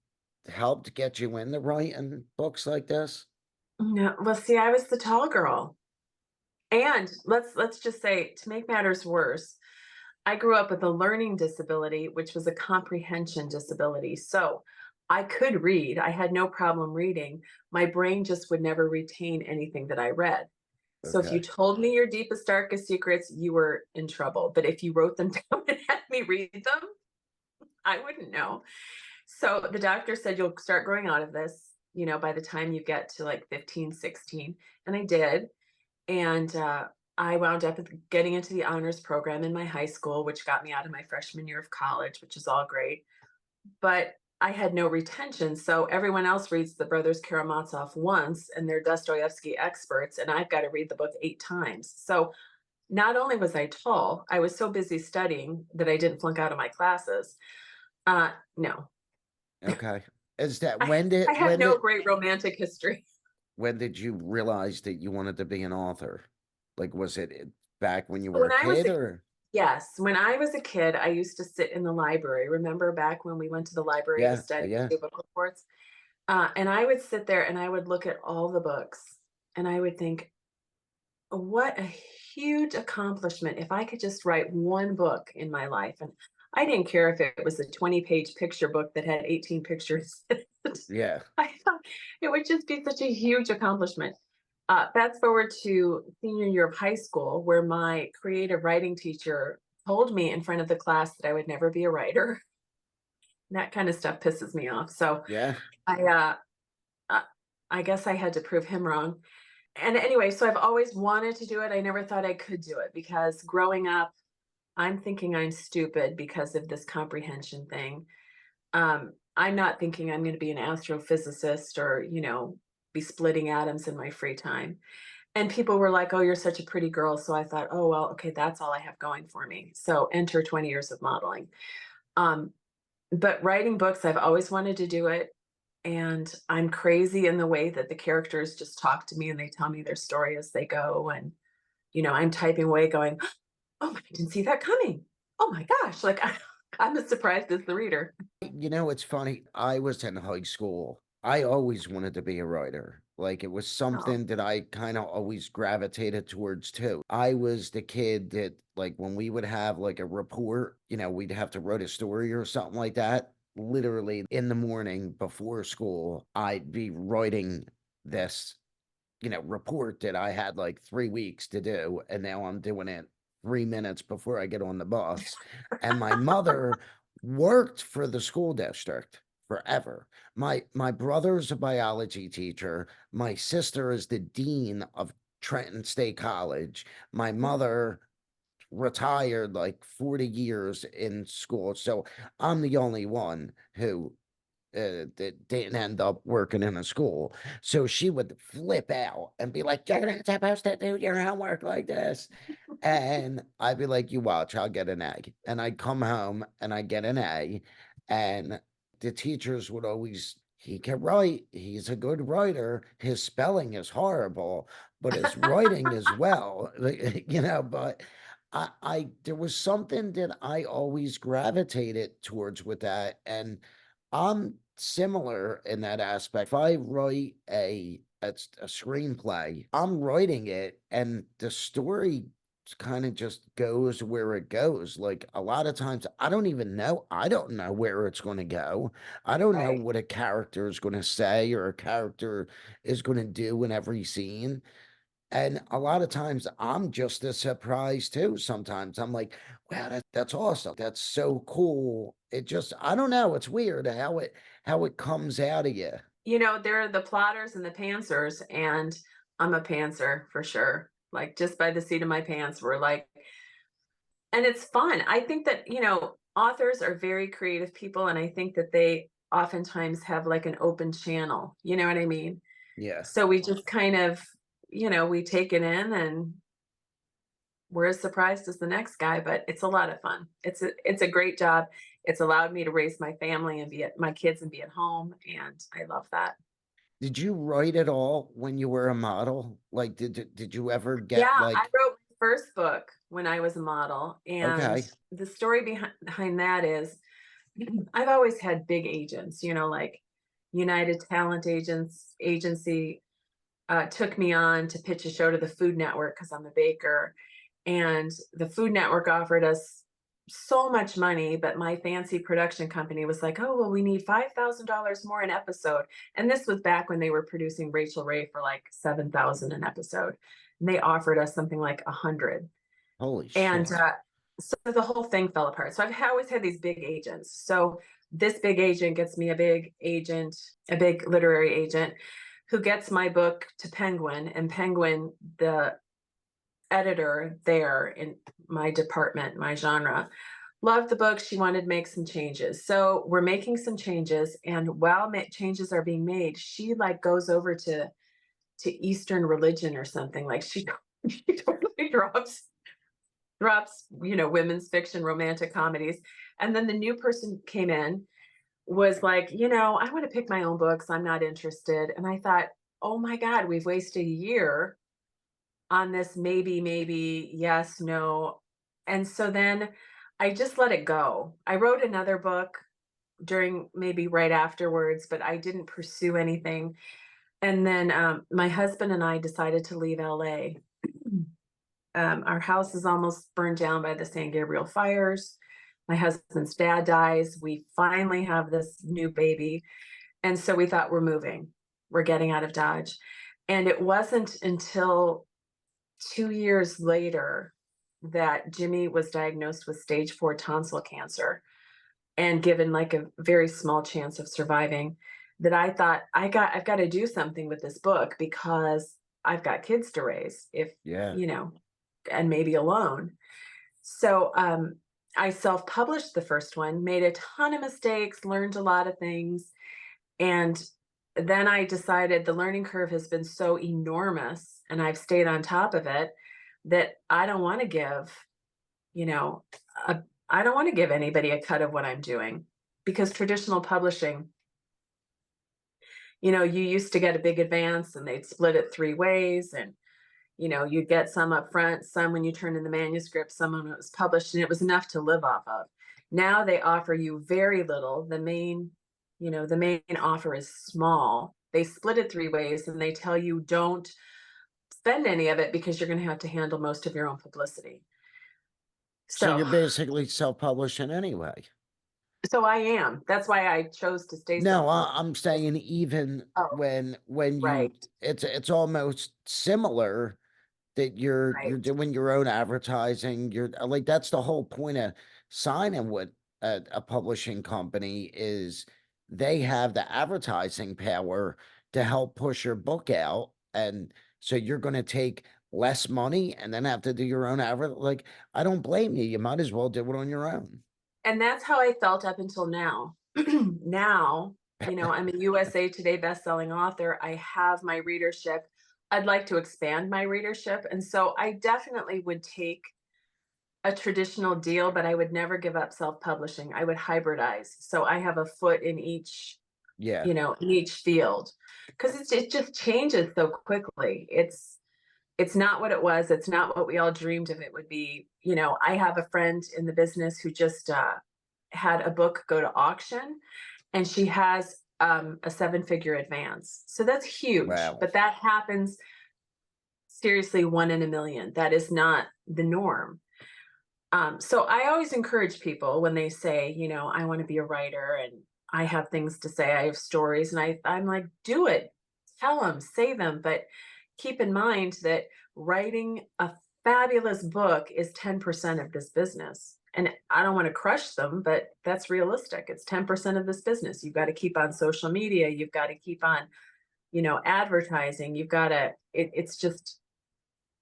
Speaker 3: helped get you into writing books like this?
Speaker 2: No, well, see, I was the tall girl. And let's just say, to make matters worse, I grew up with a learning disability, which was a comprehension disability. So I could read. I had no problem reading. My brain just would never retain anything that I read. So if you
Speaker 3: Okay.
Speaker 2: told me your deepest, darkest secrets, you were in trouble. But if you wrote them down and had me read them, I wouldn't know. So the doctor said, you'll start growing out of this, by the time you get to like 15, 16. And I did. And I wound up getting into the honors program in my high school, which got me out of my freshman year of college, which is all great. But I had no retention. So everyone else reads the Brothers Karamazov once and they're Dostoevsky experts, and I've got to read the book 8 times. So not only was I tall, I was so busy studying that I didn't flunk out of my classes. No,
Speaker 3: Okay. Is that
Speaker 2: I, I have no great romantic history.
Speaker 3: when did you realize that you wanted to be an author? Like, was it back when you were
Speaker 2: When
Speaker 3: a
Speaker 2: I was
Speaker 3: kid
Speaker 2: a
Speaker 3: or?
Speaker 2: Yes, when I was a kid, I used to sit in the library. Remember back when we went to the library to
Speaker 3: Yeah,
Speaker 2: study
Speaker 3: yeah,
Speaker 2: do book reports? And I would sit there and I would look at all the books and I would think, what a huge accomplishment if I could just write one book in my life. And I didn't care if it was a 20-page picture book that had 18 pictures.
Speaker 3: yeah.
Speaker 2: I thought it would just be such a huge accomplishment. Fast forward to senior year of high school, where my creative writing teacher told me in front of the class that I would never be a writer. That kind of stuff pisses me off. So
Speaker 3: Yeah.
Speaker 2: I, uh, uh, I guess I had to prove him wrong. And anyway, so I've always wanted to do it. I never thought I could do it because growing up, I'm thinking I'm stupid because of this comprehension thing. I'm not thinking I'm going to be an astrophysicist or, be splitting atoms in my free time. And people were like, "Oh, you're such a pretty girl." So I thought, "Oh, well, okay, that's all I have going for me." So enter 20 years of modeling. Um, but writing books, I've always wanted to do it. And I'm crazy in the way that the characters just talk to me and they tell me their story as they go. And, I'm typing away going, "Oh, I didn't see that coming. Oh my gosh." Like I'm as surprised as the reader.
Speaker 3: It's funny. I was in high school I always wanted to be a writer. Like it was
Speaker 2: Oh,
Speaker 3: something that I kind of always gravitated towards too. I was the kid that like when we would have like a report, we'd have to write a story or something like that. Literally in the morning before school, I'd be writing this, report that I had like 3 weeks to do. And now I'm doing it 3 minutes before I get on the bus. And my mother worked for the school district forever. My brother's a biology teacher. My sister is the dean of Trenton State College. My mother retired like 40 years in school. So I'm the only one who that didn't end up working in a school. So she would flip out and be like, "You're not supposed to do your homework like this." And I'd be like, "You watch, I'll get an A." And I'd come home and I'd get an A. And the teachers would always, he can write, he's a good writer. His spelling is horrible, but his writing is well, but there was something that I always gravitated towards with that. And I'm similar in that aspect. If I write a screenplay, I'm writing it and the story kind of just goes where it goes. Like a lot of times I don't know where it's going to go. I don't know
Speaker 2: right.
Speaker 3: what a character is going to say or a character is going to do in every scene. And a lot of times I'm just as surprised too. Sometimes I'm like, wow, that's awesome. That's so cool. It just, I don't know. It's weird how it comes out of you.
Speaker 2: There are the plotters and the pantsers, and I'm a pantser for sure. Like just by the seat of my pants, we're like, and it's fun. I think that, authors are very creative people, and I think that they oftentimes have like an open channel. You know what I mean?
Speaker 3: Yeah.
Speaker 2: So we just kind of, we take it in and we're as surprised as the next guy, but it's a lot of fun. It's a great job. It's allowed me to raise my family and be at my kids and be at home, and I love that.
Speaker 3: Did you write at all when you were a model? Like, did you ever
Speaker 2: Yeah,
Speaker 3: get
Speaker 2: I
Speaker 3: like,
Speaker 2: wrote my first book when I was a model, and
Speaker 3: okay,
Speaker 2: the story behind that is I've always had big agents, like United Talent Agents Agency took me on to pitch a show to the Food Network because I'm a baker. And the Food Network offered us so much money, but my fancy production company was like, "Oh, well, we need $5,000 more an episode." And this was back when they were producing Rachel Ray for like 7,000 an episode. And they offered us something like 100.
Speaker 3: holy
Speaker 2: And
Speaker 3: shit.
Speaker 2: so the whole thing fell apart. So I've always had these big agents. So this big agent gets me a big agent, a big literary agent who gets my book to Penguin, and Penguin, the editor there in my department, my genre, loved the book. She wanted to make some changes. So we're making some changes. And while changes are being made, she like goes over to Eastern religion or something. Like she, she totally drops, women's fiction, romantic comedies. And then the new person came in, was like, I want to pick my own books. I'm not interested. And I thought, oh my God, we've wasted a year on this maybe, yes, no. And so then I just let it go. I wrote another book during maybe right afterwards, but I didn't pursue anything. And then my husband and I decided to leave LA. Our house is almost burned down by the San Gabriel fires. My husband's dad dies. We finally have this new baby. And so we thought, we're moving. We're getting out of Dodge. And it wasn't until 2 years later that Jimmy was diagnosed with stage 4 tonsil cancer and given like a very small chance of surviving, that I thought I've got to do something with this book because I've got kids to raise, if
Speaker 3: Yeah.
Speaker 2: and maybe alone. So I self-published the first one, made a ton of mistakes, learned a lot of things. And then I decided the learning curve has been so enormous and I've stayed on top of it that I don't want to give, you know, I don't want to give anybody a cut of what I'm doing, because traditional publishing, you used to get a big advance and they'd split it 3 ways, and you'd get some up front, some when you turned in the manuscript, some when it was published, and it was enough to live off of. Now they offer you very little. The main the main offer is small. They split it 3 ways and they tell you don't spend any of it because you're going to have to handle most of your own publicity.
Speaker 3: So
Speaker 2: So,
Speaker 3: you're basically self-publishing anyway.
Speaker 2: so I am. That's why I chose to stay
Speaker 3: No,
Speaker 2: self-published.
Speaker 3: I'm saying even
Speaker 2: Oh,
Speaker 3: when you
Speaker 2: right,
Speaker 3: it's almost similar that you're
Speaker 2: right.
Speaker 3: doing your own advertising. You're like that's the whole point of signing with a publishing company is they have the advertising power to help push your book out, and so you're going to take less money and then have to do your own advert. Like I don't blame you. You might as well do it on your own.
Speaker 2: And that's how I felt up until now. Now, I'm a USA Today bestselling author. I have my readership. I'd like to expand my readership. And so I definitely would take a traditional deal, but I would never give up self-publishing. I would hybridize. So I have a foot in each,
Speaker 3: Yeah.
Speaker 2: in each field because it just changes so quickly. It's not what it was. It's not what we all dreamed of it would be. I have a friend in the business who just had a book go to auction, and she has a 7-figure advance. So that's huge,
Speaker 3: Wow.
Speaker 2: but that happens seriously 1 in a million. That is not the norm. So I always encourage people when they say, I want to be a writer and I have things to say, I have stories, and I'm like, do it, tell them, say them, but keep in mind that writing a fabulous book is 10% of this business. And I don't want to crush them, but that's realistic. It's 10% of this business. You've got to keep on social media. You've got to keep on, advertising. You've got to, it's just,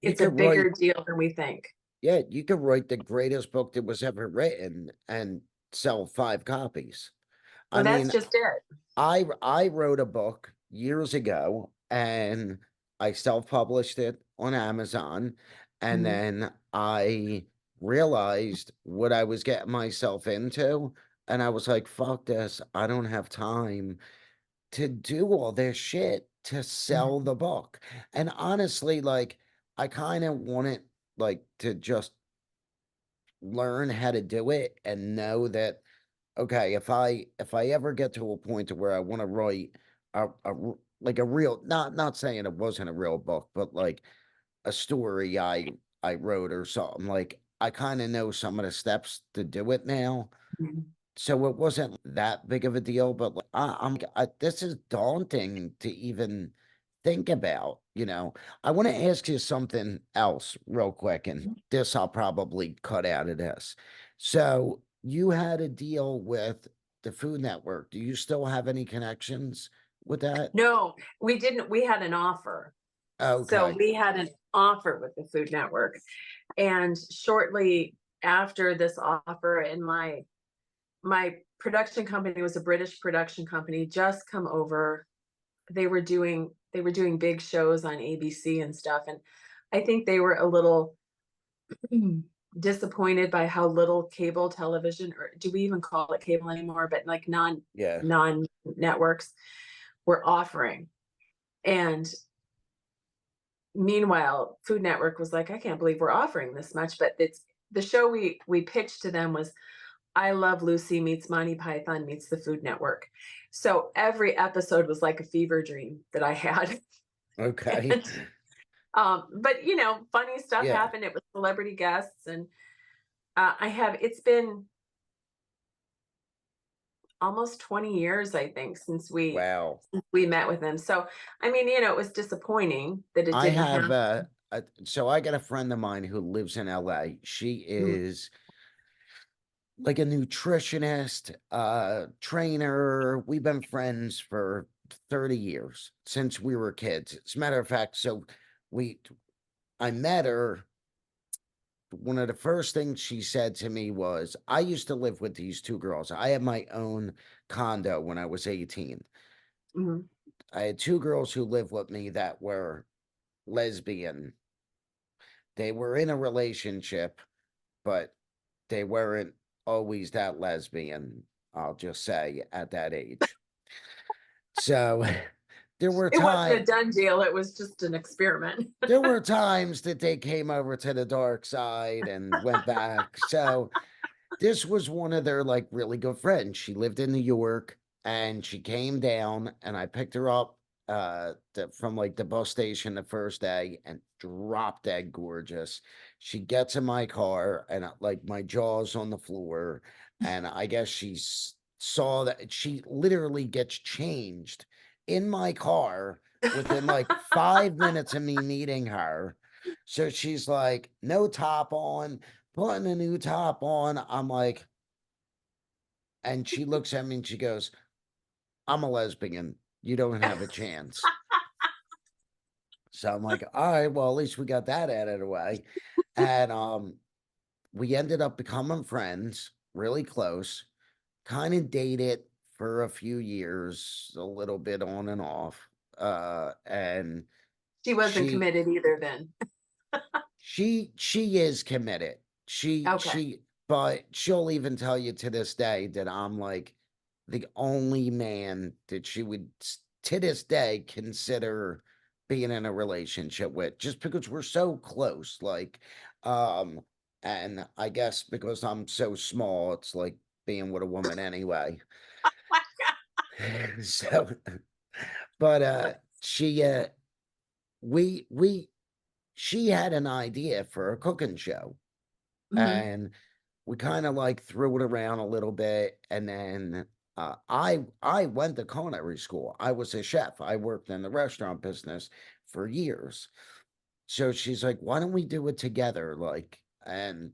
Speaker 3: You
Speaker 2: it's a
Speaker 3: could write,
Speaker 2: bigger deal than we think.
Speaker 3: yeah, you could write the greatest book that was ever written and sell 5 copies. I
Speaker 2: Well, that's
Speaker 3: mean,
Speaker 2: just it.
Speaker 3: I wrote a book years ago and I self-published it on Amazon, and
Speaker 2: Mhm.
Speaker 3: then I realized what I was getting myself into, and I was like, fuck this. I don't have time to do all this shit to sell
Speaker 2: Mhm.
Speaker 3: the book. And honestly, like I kind of wanted like to just learn how to do it and know that okay, if I ever get to a point to where I want to write like a real not saying it wasn't a real book, but like a story I wrote or something, like I kind of know some of the steps to do it now.
Speaker 2: Mhm.
Speaker 3: So it wasn't that big of a deal, but like, this is daunting to even think about, you know. I want to ask you something else real quick, and this I'll probably cut out of this. So you had a deal with the Food Network. Do you still have any connections with that?
Speaker 2: No, we didn't. We had an offer. So
Speaker 3: Okay.
Speaker 2: we had an offer with the Food Network. And shortly after this offer, and my production company was a British production company, just come over. They were doing big shows on ABC and stuff. And I think they were a little disappointed by how little cable television, or do we even call it cable anymore, but like
Speaker 3: Yeah.
Speaker 2: non networks were offering. And meanwhile, Food Network was like, I can't believe we're offering this much. But it's the show we pitched to them was I Love Lucy meets Monty Python meets the Food Network. So every episode was like a fever dream that I had.
Speaker 3: Okay.
Speaker 2: And but funny stuff
Speaker 3: Yeah.
Speaker 2: happened. It was celebrity guests, and it's been almost 20 years, I think, since
Speaker 3: Wow.
Speaker 2: we met with them. So I mean, it was disappointing that it
Speaker 3: I
Speaker 2: didn't
Speaker 3: have
Speaker 2: happen.
Speaker 3: so I got a friend of mine who lives in LA. She
Speaker 2: Mhm.
Speaker 3: is like a nutritionist, trainer. We've been friends for 30 years since we were kids. As a matter of fact, so we I met her. One of the first things she said to me was, I used to live with these 2 girls. I had my own condo when I was 18.
Speaker 2: Mhm.
Speaker 3: I had 2 girls who lived with me that were lesbian. They were in a relationship, but they weren't always that lesbian, I'll just say, at that age. So there were
Speaker 2: It wasn't a
Speaker 3: times
Speaker 2: done deal. It was just an experiment.
Speaker 3: there were times that they came over to the dark side and went back. So this was one of their like really good friends. She lived in New York. and she came down, and I picked her up from like the bus station the first day, and drop dead gorgeous. She gets in my car, and like my jaw's on the floor, and I guess she saw that she literally gets changed in my car within like 5 minutes of me meeting her. So she's like, no top on, putting a new top on. I'm like, and she looks at me and she goes, I'm a lesbian. You don't have a chance. So I'm like, all right, well, at least we got that out of the way. And we ended up becoming friends, really close, kind of dated for a few years, a little bit on and off. And
Speaker 2: She wasn't
Speaker 3: she
Speaker 2: committed either then.
Speaker 3: she is committed.
Speaker 2: Okay.
Speaker 3: But she'll even tell you to this day that I'm like the only man that she would to this day consider being in a relationship with, just because we're so close. Like, and I guess because I'm so small, it's like being with a woman anyway. So, but we she had an idea for a cooking show,
Speaker 2: Mhm.
Speaker 3: and we kind of like threw it around a little bit, and then I went to culinary school. I was a chef. I worked in the restaurant business for years. So she's like, why don't we do it together? Like, and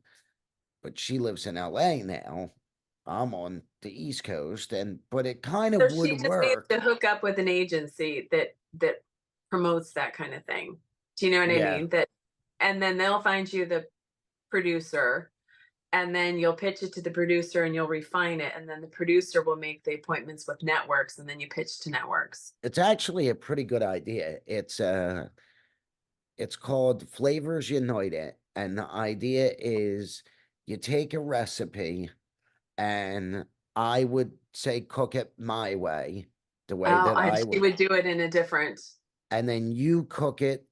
Speaker 3: but she lives in LA now. I'm on the East Coast, and but it kind
Speaker 2: So
Speaker 3: of would
Speaker 2: she just needs
Speaker 3: work.
Speaker 2: to hook up with an agency that promotes that kind of thing. Do you know what I
Speaker 3: Yeah.
Speaker 2: mean? That, and then they'll find you the producer, and then you'll pitch it to the producer and you'll refine it, and then the producer will make the appointments with networks, and then you pitch to networks.
Speaker 3: It's actually a pretty good idea. It's called Flavors United, and the idea is you take a recipe, and I would say cook it my way, the way
Speaker 2: Oh,
Speaker 3: that I
Speaker 2: she
Speaker 3: would,
Speaker 2: would do it in a different.
Speaker 3: and then you cook it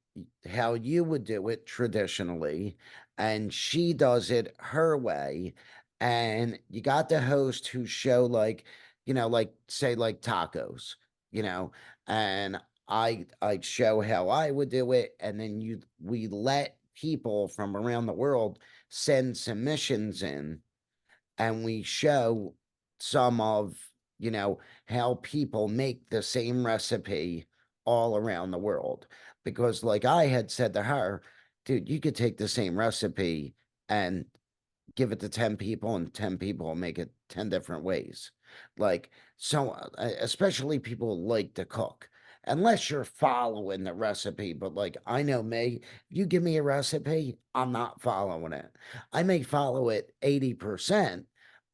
Speaker 3: how you would do it traditionally, and she does it her way. And you got the host who show like, like say like tacos, you know, and I show how I would do it, and then we let people from around the world send submissions in, and we show some of, how people make the same recipe all around the world. Because like I had said to her, dude, you could take the same recipe and give it to 10 people, and 10 people will make it 10 different ways. Like, so especially people who like to cook, unless you're following the recipe. But like, I know me, if you give me a recipe, I'm not following it. I may follow it 80%,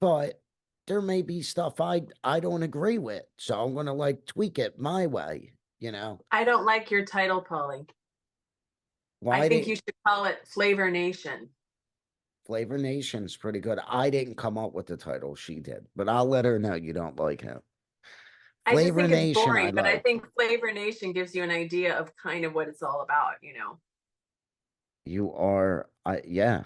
Speaker 3: but there may be stuff I don't agree with. So I'm going to like tweak it my way,
Speaker 2: I don't like your title, Polly. I
Speaker 3: Why
Speaker 2: think
Speaker 3: did
Speaker 2: you should call it Flavor Nation.
Speaker 3: Flavor Nation's pretty good. I didn't come up with the title, she did, but I'll let her know you don't like him.
Speaker 2: I just
Speaker 3: Flavor
Speaker 2: think it's
Speaker 3: Nation, I
Speaker 2: boring, but I
Speaker 3: like.
Speaker 2: think Flavor Nation gives you an idea of kind of what it's all about.
Speaker 3: You are, yeah.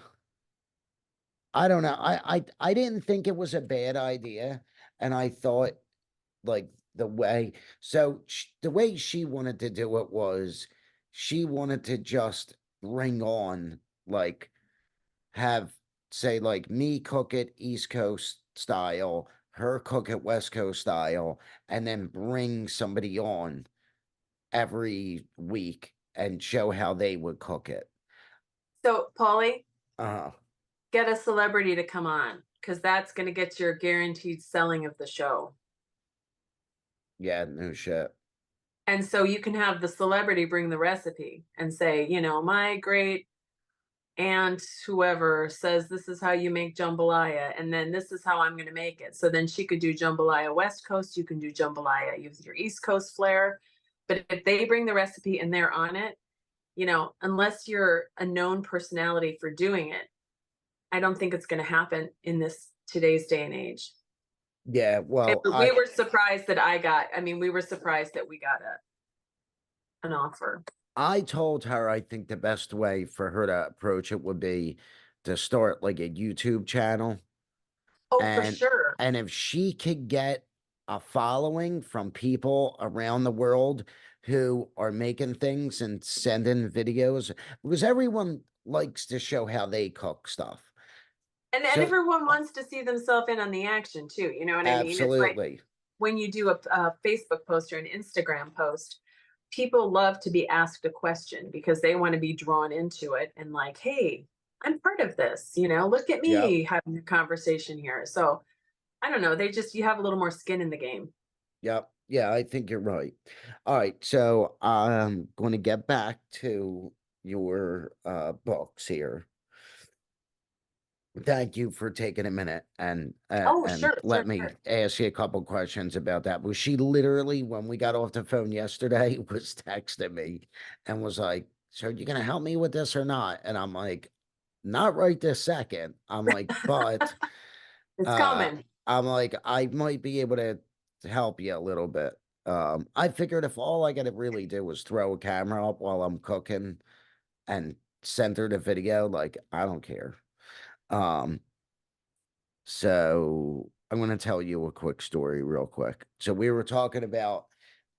Speaker 3: I don't know. I didn't think it was a bad idea, and I thought like the way. So the way she wanted to do it was, she wanted to just bring on like have say like me cook it East Coast style, her cook it West Coast style, and then bring somebody on every week and show how they would cook it.
Speaker 2: So, Polly,
Speaker 3: Uh,
Speaker 2: get a celebrity to come on, because that's going to get your guaranteed selling of the show.
Speaker 3: yeah, no shit.
Speaker 2: And so you can have the celebrity bring the recipe and say, my great aunt, whoever, says this is how you make jambalaya, and then this is how I'm going to make it. So then she could do jambalaya West Coast, you can do jambalaya, you have your East Coast flair. But if they bring the recipe and they're on it, unless you're a known personality for doing it, I don't think it's going to happen in this today's day and age.
Speaker 3: Yeah, well,
Speaker 2: We were surprised that we were surprised that we got an offer.
Speaker 3: I told her I think the best way for her to approach it would be to start like a YouTube channel.
Speaker 2: Oh, for
Speaker 3: And
Speaker 2: sure.
Speaker 3: if she could get a following from people around the world who are making things and sending videos because everyone likes to show how they cook stuff.
Speaker 2: And
Speaker 3: So
Speaker 2: everyone wants to see themselves in on the action too. You know what I mean? It's like
Speaker 3: absolutely.
Speaker 2: when you do a Facebook post or an Instagram post, people love to be asked a question because they want to be drawn into it and like, hey, I'm part of this. You know, look at
Speaker 3: Yep.
Speaker 2: me having a conversation here. So I don't know. You have a little more skin in the game.
Speaker 3: Yep. Yeah, I think you're right. All right. So I'm going to get back to your books here. Thank you for taking a minute
Speaker 2: Oh,
Speaker 3: and
Speaker 2: sure,
Speaker 3: let
Speaker 2: sure,
Speaker 3: me
Speaker 2: sure.
Speaker 3: ask you a couple questions about that. Was she literally, when we got off the phone yesterday, was texting me and was like, "So you gonna help me with this or not?" And I'm like, "Not right this second." I'm like, "But
Speaker 2: It's
Speaker 3: uh,
Speaker 2: coming.
Speaker 3: I'm like, I might be able to help you a little bit." I figured if all I gotta really do was throw a camera up while I'm cooking and send her the video, like I don't care. Um, so I'm going to tell you a quick story real quick. So we were talking about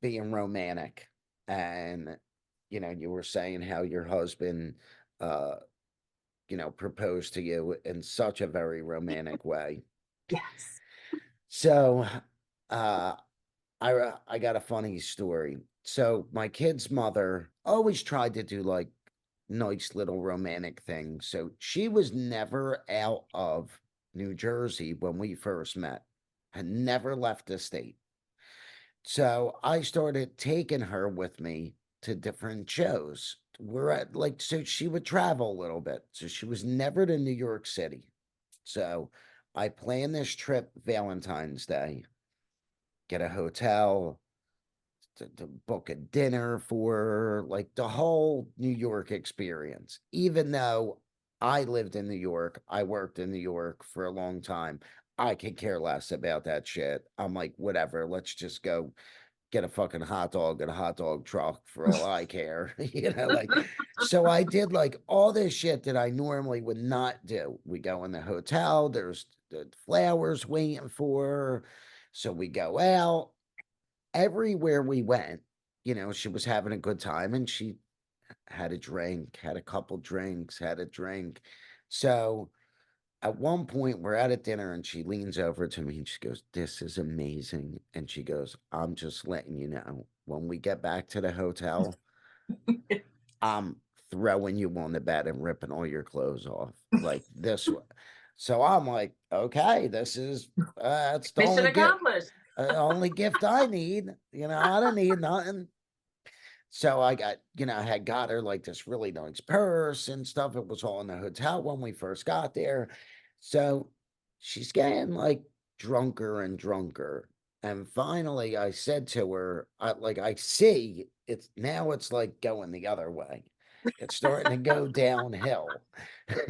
Speaker 3: being romantic and you were saying how your husband uh proposed to you in such a very romantic way.
Speaker 2: Yes.
Speaker 3: So uh I got a funny story. So my kid's mother always tried to do like nice little romantic things. So she was never out of New Jersey when we first met, had never left the state. So I started taking her with me to different shows. We're at like, so she would travel a little bit. So she was never to New York City. So I planned this trip Valentine's Day, get a hotel, to book a dinner for like the whole New York experience. Even though I lived in New York, I worked in New York for a long time. I could care less about that shit. I'm like, whatever, let's just go get a fucking hot dog at a hot dog truck for all I care. Like, so I did like all this shit that I normally would not do. We go in the hotel, there's the flowers waiting for her. So we go out everywhere we went, she was having a good time and she had a drink, had a couple drinks, had a drink. So at one point, we're at a dinner and she leans over to me and she goes, "This is amazing." And she goes, "I'm just letting you know, when we get back to the hotel, I'm throwing you on the bed and ripping all your clothes off like this way." So I'm like, okay, this is, that's the
Speaker 2: Mission
Speaker 3: only gift.
Speaker 2: accomplished.
Speaker 3: Only gift I need. I don't need nothing. So I got, I had got her like this really nice purse and stuff. It was all in the hotel when we first got there. So she's getting like drunker and drunker. And finally I said to her, I see it's like going the other way. It's starting to go downhill.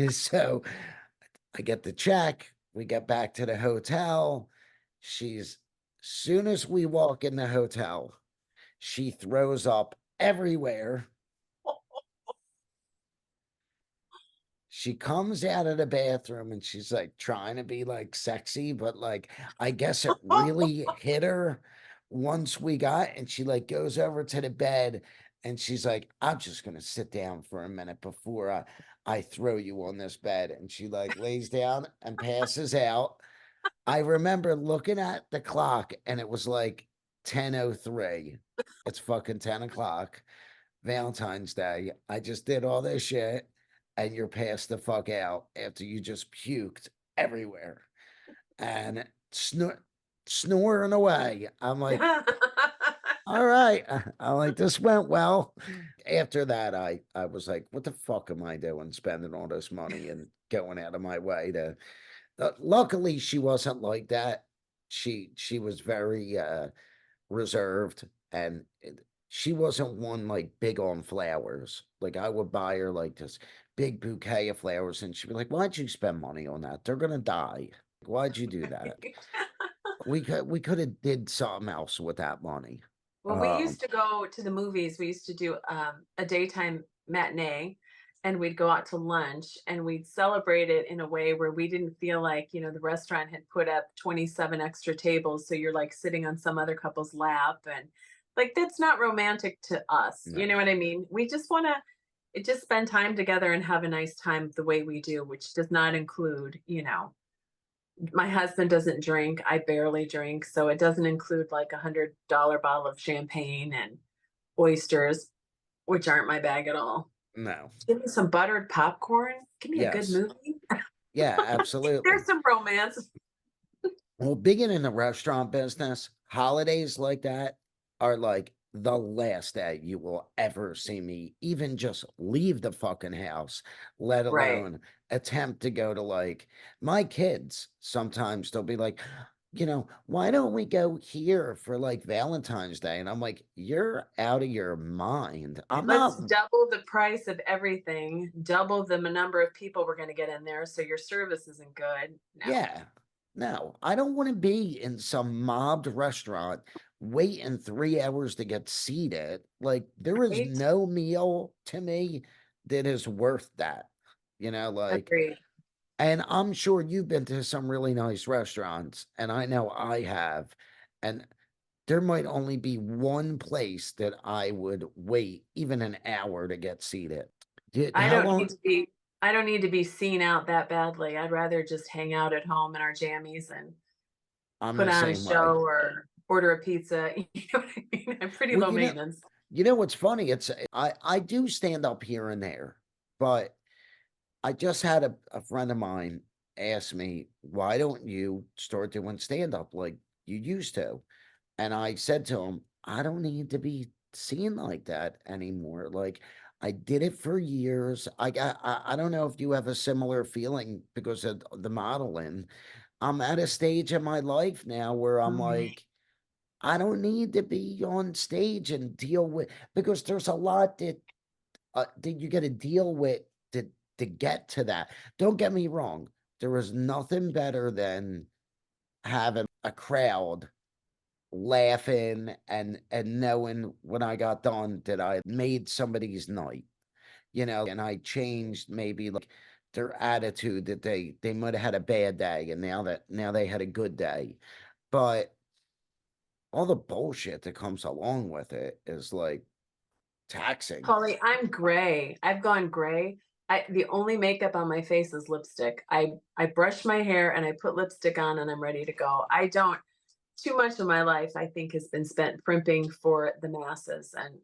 Speaker 3: So I get the check. We get back to the hotel. Soon as we walk in the hotel, she throws up everywhere. She comes out of the bathroom and she's like trying to be like sexy, but like I guess it really hit her once we got, and she like goes over to the bed and she's like, "I'm just gonna sit down for a minute before I throw you on this bed." And she like lays down and passes out. I remember looking at the clock and it was like 10:03. It's fucking 10 o'clock. Valentine's Day. I just did all this shit and you're passed the fuck out after you just puked everywhere and snoring away. I'm like, all right. I'm like, this went well. After that, I was like, what the fuck am I doing spending all this money and going out of my way to luckily she wasn't like that. She was very reserved and she wasn't one like big on flowers. Like I would buy her like this big bouquet of flowers and she'd be like, "Why'd you spend money on that? They're gonna die. Why'd you do that? We could have did something else with that money."
Speaker 2: Well, we used to go to the movies. We used to do a daytime matinee, and we'd go out to lunch and we'd celebrate it in a way where we didn't feel like, you know, the restaurant had put up 27 extra tables. So you're like sitting on some other couple's lap, and like, that's not romantic to us.
Speaker 3: No.
Speaker 2: You know what I mean? We just want to just spend time together and have a nice time the way we do, which does not include, you know, my husband doesn't drink. I barely drink. So it doesn't include like $100 bottle of champagne and oysters, which aren't my bag at all.
Speaker 3: No.
Speaker 2: Give me some buttered popcorn. Give me a good
Speaker 3: Yes.
Speaker 2: movie.
Speaker 3: Yeah, absolutely.
Speaker 2: There's some romance.
Speaker 3: Well, being in the restaurant business, holidays like that are like the last day you will ever see me even just leave the fucking house, let
Speaker 2: Right.
Speaker 3: alone attempt to go to like my kids. Sometimes they'll be like, you know, why don't we go here for like Valentine's Day? And I'm like, you're out of your mind. I'm
Speaker 2: Let's
Speaker 3: not.
Speaker 2: double the price of everything, double the number of people we're going to get in there. So your service isn't good. No.
Speaker 3: Yeah. No, I don't want to be in some mobbed restaurant waiting 3 hours to get seated. Like, there is
Speaker 2: Right?
Speaker 3: no meal to me that is worth that. You know, like,
Speaker 2: Agreed.
Speaker 3: and I'm sure you've been to some really nice restaurants, and I know I have. And there might only be one place that I would wait even an hour to get seated.
Speaker 2: I
Speaker 3: How
Speaker 2: don't
Speaker 3: long?
Speaker 2: need to be I don't need to be seen out that badly. I'd rather just hang out at home in our jammies and
Speaker 3: I'm
Speaker 2: put
Speaker 3: the
Speaker 2: on a
Speaker 3: same way.
Speaker 2: show or order a pizza. You know what I mean? I'm pretty
Speaker 3: Well,
Speaker 2: low maintenance.
Speaker 3: you know what's funny? I do stand up here and there, but I just had a friend of mine ask me, why don't you start doing stand up like you used to? And I said to him, I don't need to be seen like that anymore. Like, I did it for years. I don't know if you have a similar feeling because of the modeling. I'm at a stage in my life now where I'm
Speaker 2: Mhm.
Speaker 3: like, I don't need to be on stage and deal with, because there's a lot that you got to deal with to get to that. Don't get me wrong. There is nothing better than having a crowd laughing and knowing when I got done that I made somebody's night, you know, and I changed maybe like their attitude that they might have had a bad day and now they had a good day. But all the bullshit that comes along with it is like taxing.
Speaker 2: Polly, I'm gray. I've gone gray. The only makeup on my face is lipstick. I brush my hair and I put lipstick on and I'm ready to go. I don't Too much of my life, I think, has been spent primping for the masses, and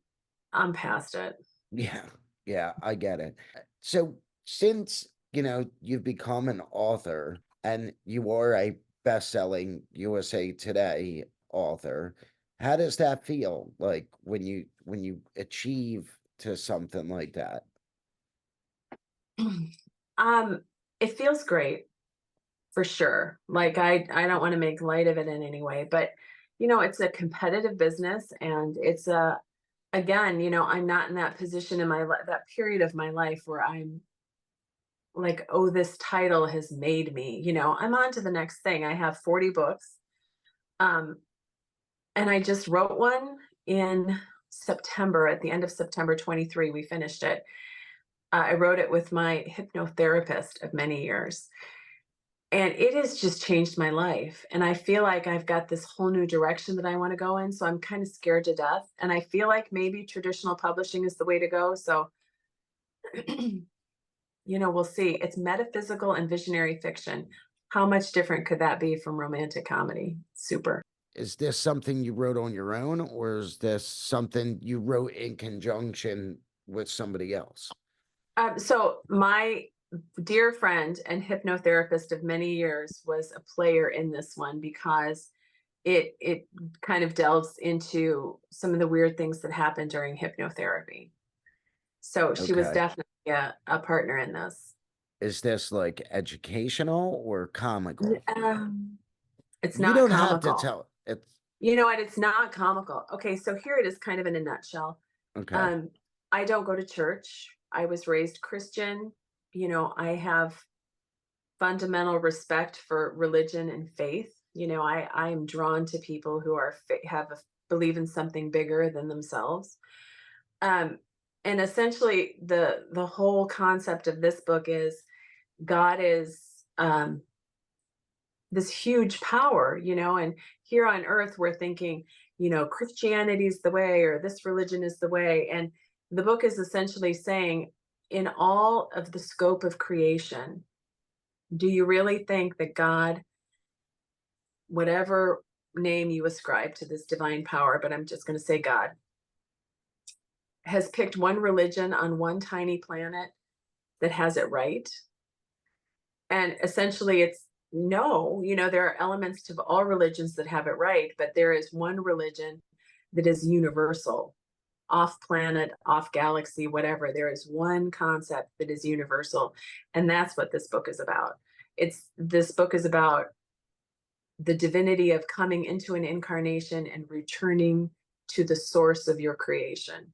Speaker 2: I'm past it.
Speaker 3: Yeah, yeah, I get it. So since, you know, you've become an author and you are a best-selling USA Today author, how does that feel like when you achieve to something like that?
Speaker 2: Um, it feels great for sure. Like I don't want to make light of it in any way, but you know, it's a competitive business, and it's a again, you know, I'm not in that position in that period of my life where I'm like, oh, this title has made me, you know, I'm on to the next thing. I have 40 books. Um, and I just wrote one in September, at the end of September 23, we finished it. I wrote it with my hypnotherapist of many years. And it has just changed my life. And I feel like I've got this whole new direction that I want to go in. So I'm kind of scared to death. And I feel like maybe traditional publishing is the way to go. So, you know, we'll see. It's metaphysical and visionary fiction. How much different could that be from romantic comedy? Super.
Speaker 3: Is this something you wrote on your own, or is this something you wrote in conjunction with somebody else?
Speaker 2: So my dear friend and hypnotherapist of many years was a player in this one because it kind of delves into some of the weird things that happen during hypnotherapy. So she was
Speaker 3: Okay.
Speaker 2: definitely a partner in this.
Speaker 3: Is this like educational or comical?
Speaker 2: It's
Speaker 3: You
Speaker 2: not
Speaker 3: don't have to
Speaker 2: comical.
Speaker 3: tell. It's
Speaker 2: You know what? It's not comical. Okay, so here it is kind of in a nutshell.
Speaker 3: okay.
Speaker 2: Um, I don't go to church. I was raised Christian. You know, I have fundamental respect for religion and faith. You know, I am drawn to people who are believe in something bigger than themselves. Um, And essentially the whole concept of this book is God is this huge power, and here on earth we're thinking, Christianity's the way, or this religion is the way. And the book is essentially saying, in all of the scope of creation, do you really think that God, whatever name you ascribe to this divine power, but I'm just going to say God, has picked one religion on one tiny planet that has it right? And essentially it's no, there are elements to all religions that have it right, but there is one religion that is universal, off planet, off galaxy, whatever. There is one concept that is universal. And that's what this book is about. This book is about the divinity of coming into an incarnation and returning to the source of your creation,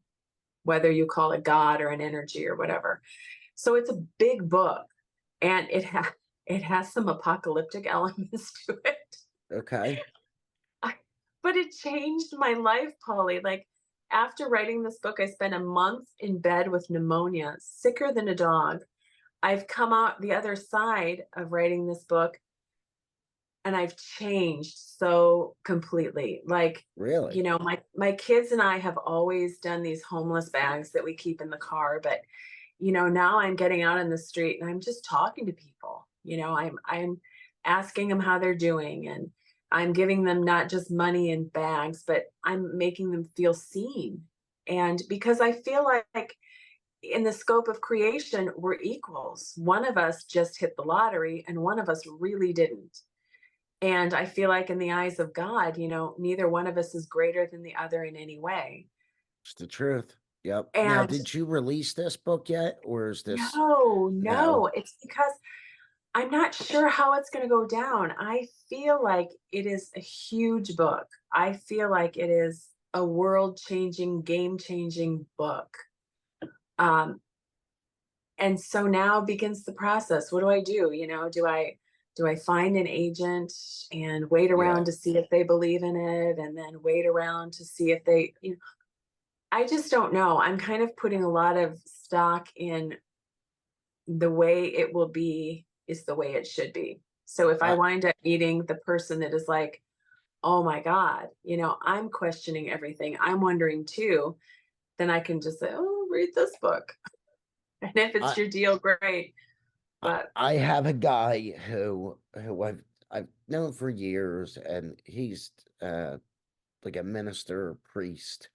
Speaker 2: whether you call it God or an energy or whatever. So it's a big book, and it has some apocalyptic elements to it.
Speaker 3: Okay.
Speaker 2: But it changed my life, Polly. Like, after writing this book, I spent a month in bed with pneumonia, sicker than a dog. I've come out the other side of writing this book, and I've changed so completely. Like,
Speaker 3: Really?
Speaker 2: my kids and I have always done these homeless bags that we keep in the car, but now I'm getting out in the street and I'm just talking to people. I'm asking them how they're doing, and I'm giving them not just money and bags, but I'm making them feel seen. And because I feel like in the scope of creation, we're equals. One of us just hit the lottery and one of us really didn't. And I feel like in the eyes of God, neither one of us is greater than the other in any way.
Speaker 3: It's the truth. Yep. Now,
Speaker 2: And
Speaker 3: did you release this book yet, or is this
Speaker 2: no,
Speaker 3: no?
Speaker 2: it's because I'm not sure how it's going to go down. I feel like it is a huge book. I feel like it is a world-changing, game-changing book. And so now begins the process. What do I do? Do I find an agent and wait
Speaker 3: Yeah.
Speaker 2: around to see if they believe in it, and then wait around to see if I just don't know. I'm kind of putting a lot of stock in the way it will be is the way it should be. So if I
Speaker 3: I
Speaker 2: wind up meeting the person that is like, oh my God, I'm questioning everything, I'm wondering too, then I can just say, oh, read this book. And if it's
Speaker 3: I
Speaker 2: your deal, great. But
Speaker 3: I have a guy who I've known for years, and he's like a minister, priest,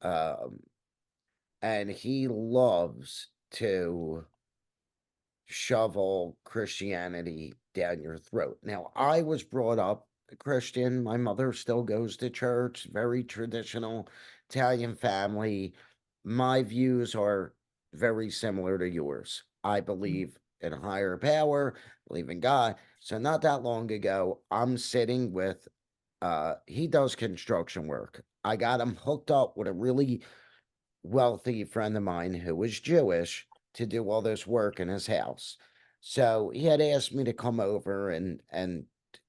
Speaker 3: um, and he loves to shovel Christianity down your throat. Now, I was brought up a Christian. My mother still goes to church, very traditional Italian family. My views are very similar to yours. I believe in a higher power, believe in God. So not that long ago, I'm sitting with he does construction work. I got him hooked up with a really wealthy friend of mine who was Jewish to do all this work in his house. So he had asked me to come over and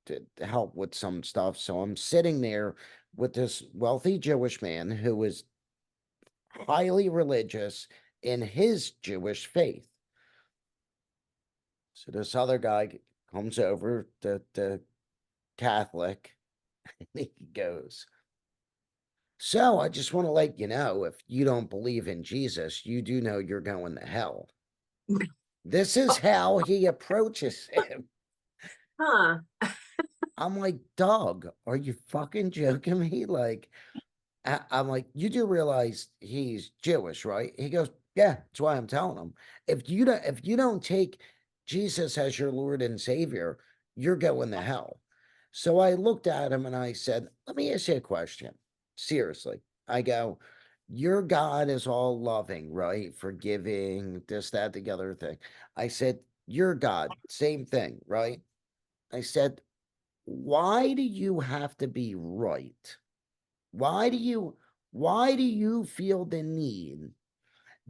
Speaker 3: to help with some stuff. So I'm sitting there with this wealthy Jewish man who was highly religious in his Jewish faith. So this other guy comes over, the Catholic, and he goes, so I just want to let you know, if you don't believe in Jesus, you do know you're going to hell. This is how he approaches him.
Speaker 2: huh.
Speaker 3: I'm like, dog, are you fucking joking me? Like, I'm like, you do realize he's Jewish, right? He goes, yeah, that's why I'm telling him. If you don't take Jesus as your Lord and Savior, you're going to hell. So I looked at him and I said, let me ask you a question. Seriously. I go, your God is all loving, right? Forgiving, this, that, the other thing. I said, your God, same thing, right? I said, why do you have to be right? Why do you feel the need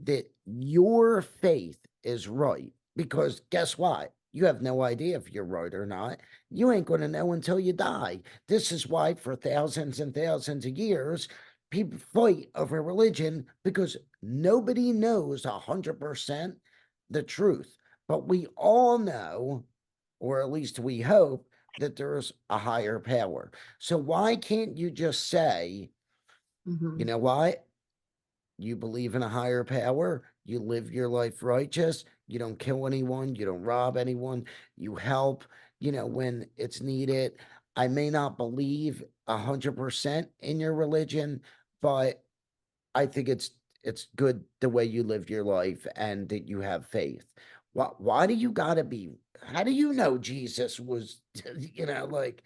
Speaker 3: that your faith is right? Because guess what? You have no idea if you're right or not. You ain't going to know until you die. This is why for thousands and thousands of years, people fight over religion because nobody knows 100% the truth. But we all know, or at least we hope, that there's a higher power. So why can't you just say, you know what? You believe in a higher power, you live your life righteous, you don't kill anyone, you don't rob anyone, you help, when it's needed. I may not believe 100% in your religion, but I think it's good the way you live your life and that you have faith. Why do you gotta be? How do you know Jesus was, like,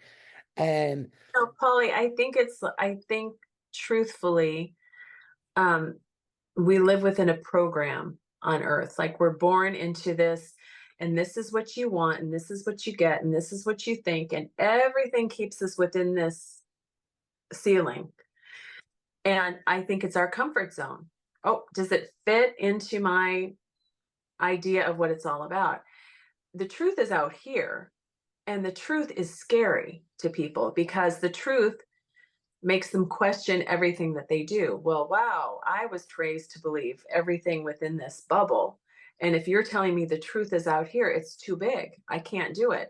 Speaker 3: and
Speaker 2: So, Polly, I think truthfully, um, we live within a program on earth. Like, we're born into this, and this is what you want, and this is what you get, and this is what you think, and everything keeps us within this ceiling. And I think it's our comfort zone. Oh, does it fit into my idea of what it's all about? The truth is out here, and the truth is scary to people because the truth makes them question everything that they do. Well, wow, I was raised to believe everything within this bubble. And if you're telling me the truth is out here, it's too big. I can't do it.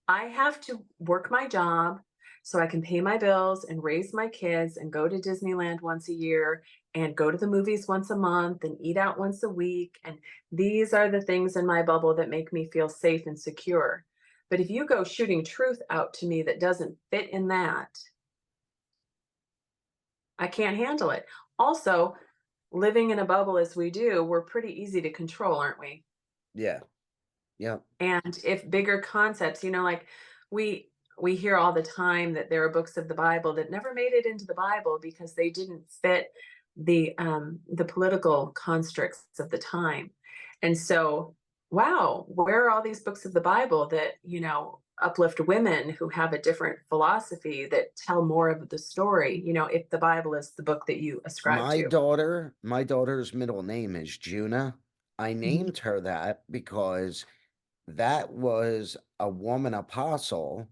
Speaker 2: I have to work my job so I can pay my bills and raise my kids and go to Disneyland once a year and go to the movies once a month and eat out once a week. And these are the things in my bubble that make me feel safe and secure. But if you go shooting truth out to me that doesn't fit in that, I can't handle it. Also, living in a bubble as we do, we're pretty easy to control, aren't we?
Speaker 3: yeah, yeah,
Speaker 2: And if bigger concepts, like we hear all the time that there are books of the Bible that never made it into the Bible because they didn't fit the political constructs of the time. And so, wow, where are all these books of the Bible that, uplift women who have a different philosophy that tell more of the story, if the Bible is the book that you ascribe
Speaker 3: my
Speaker 2: to?
Speaker 3: daughter's middle name is Juna. I
Speaker 2: Mhm.
Speaker 3: named her that because that was a woman apostle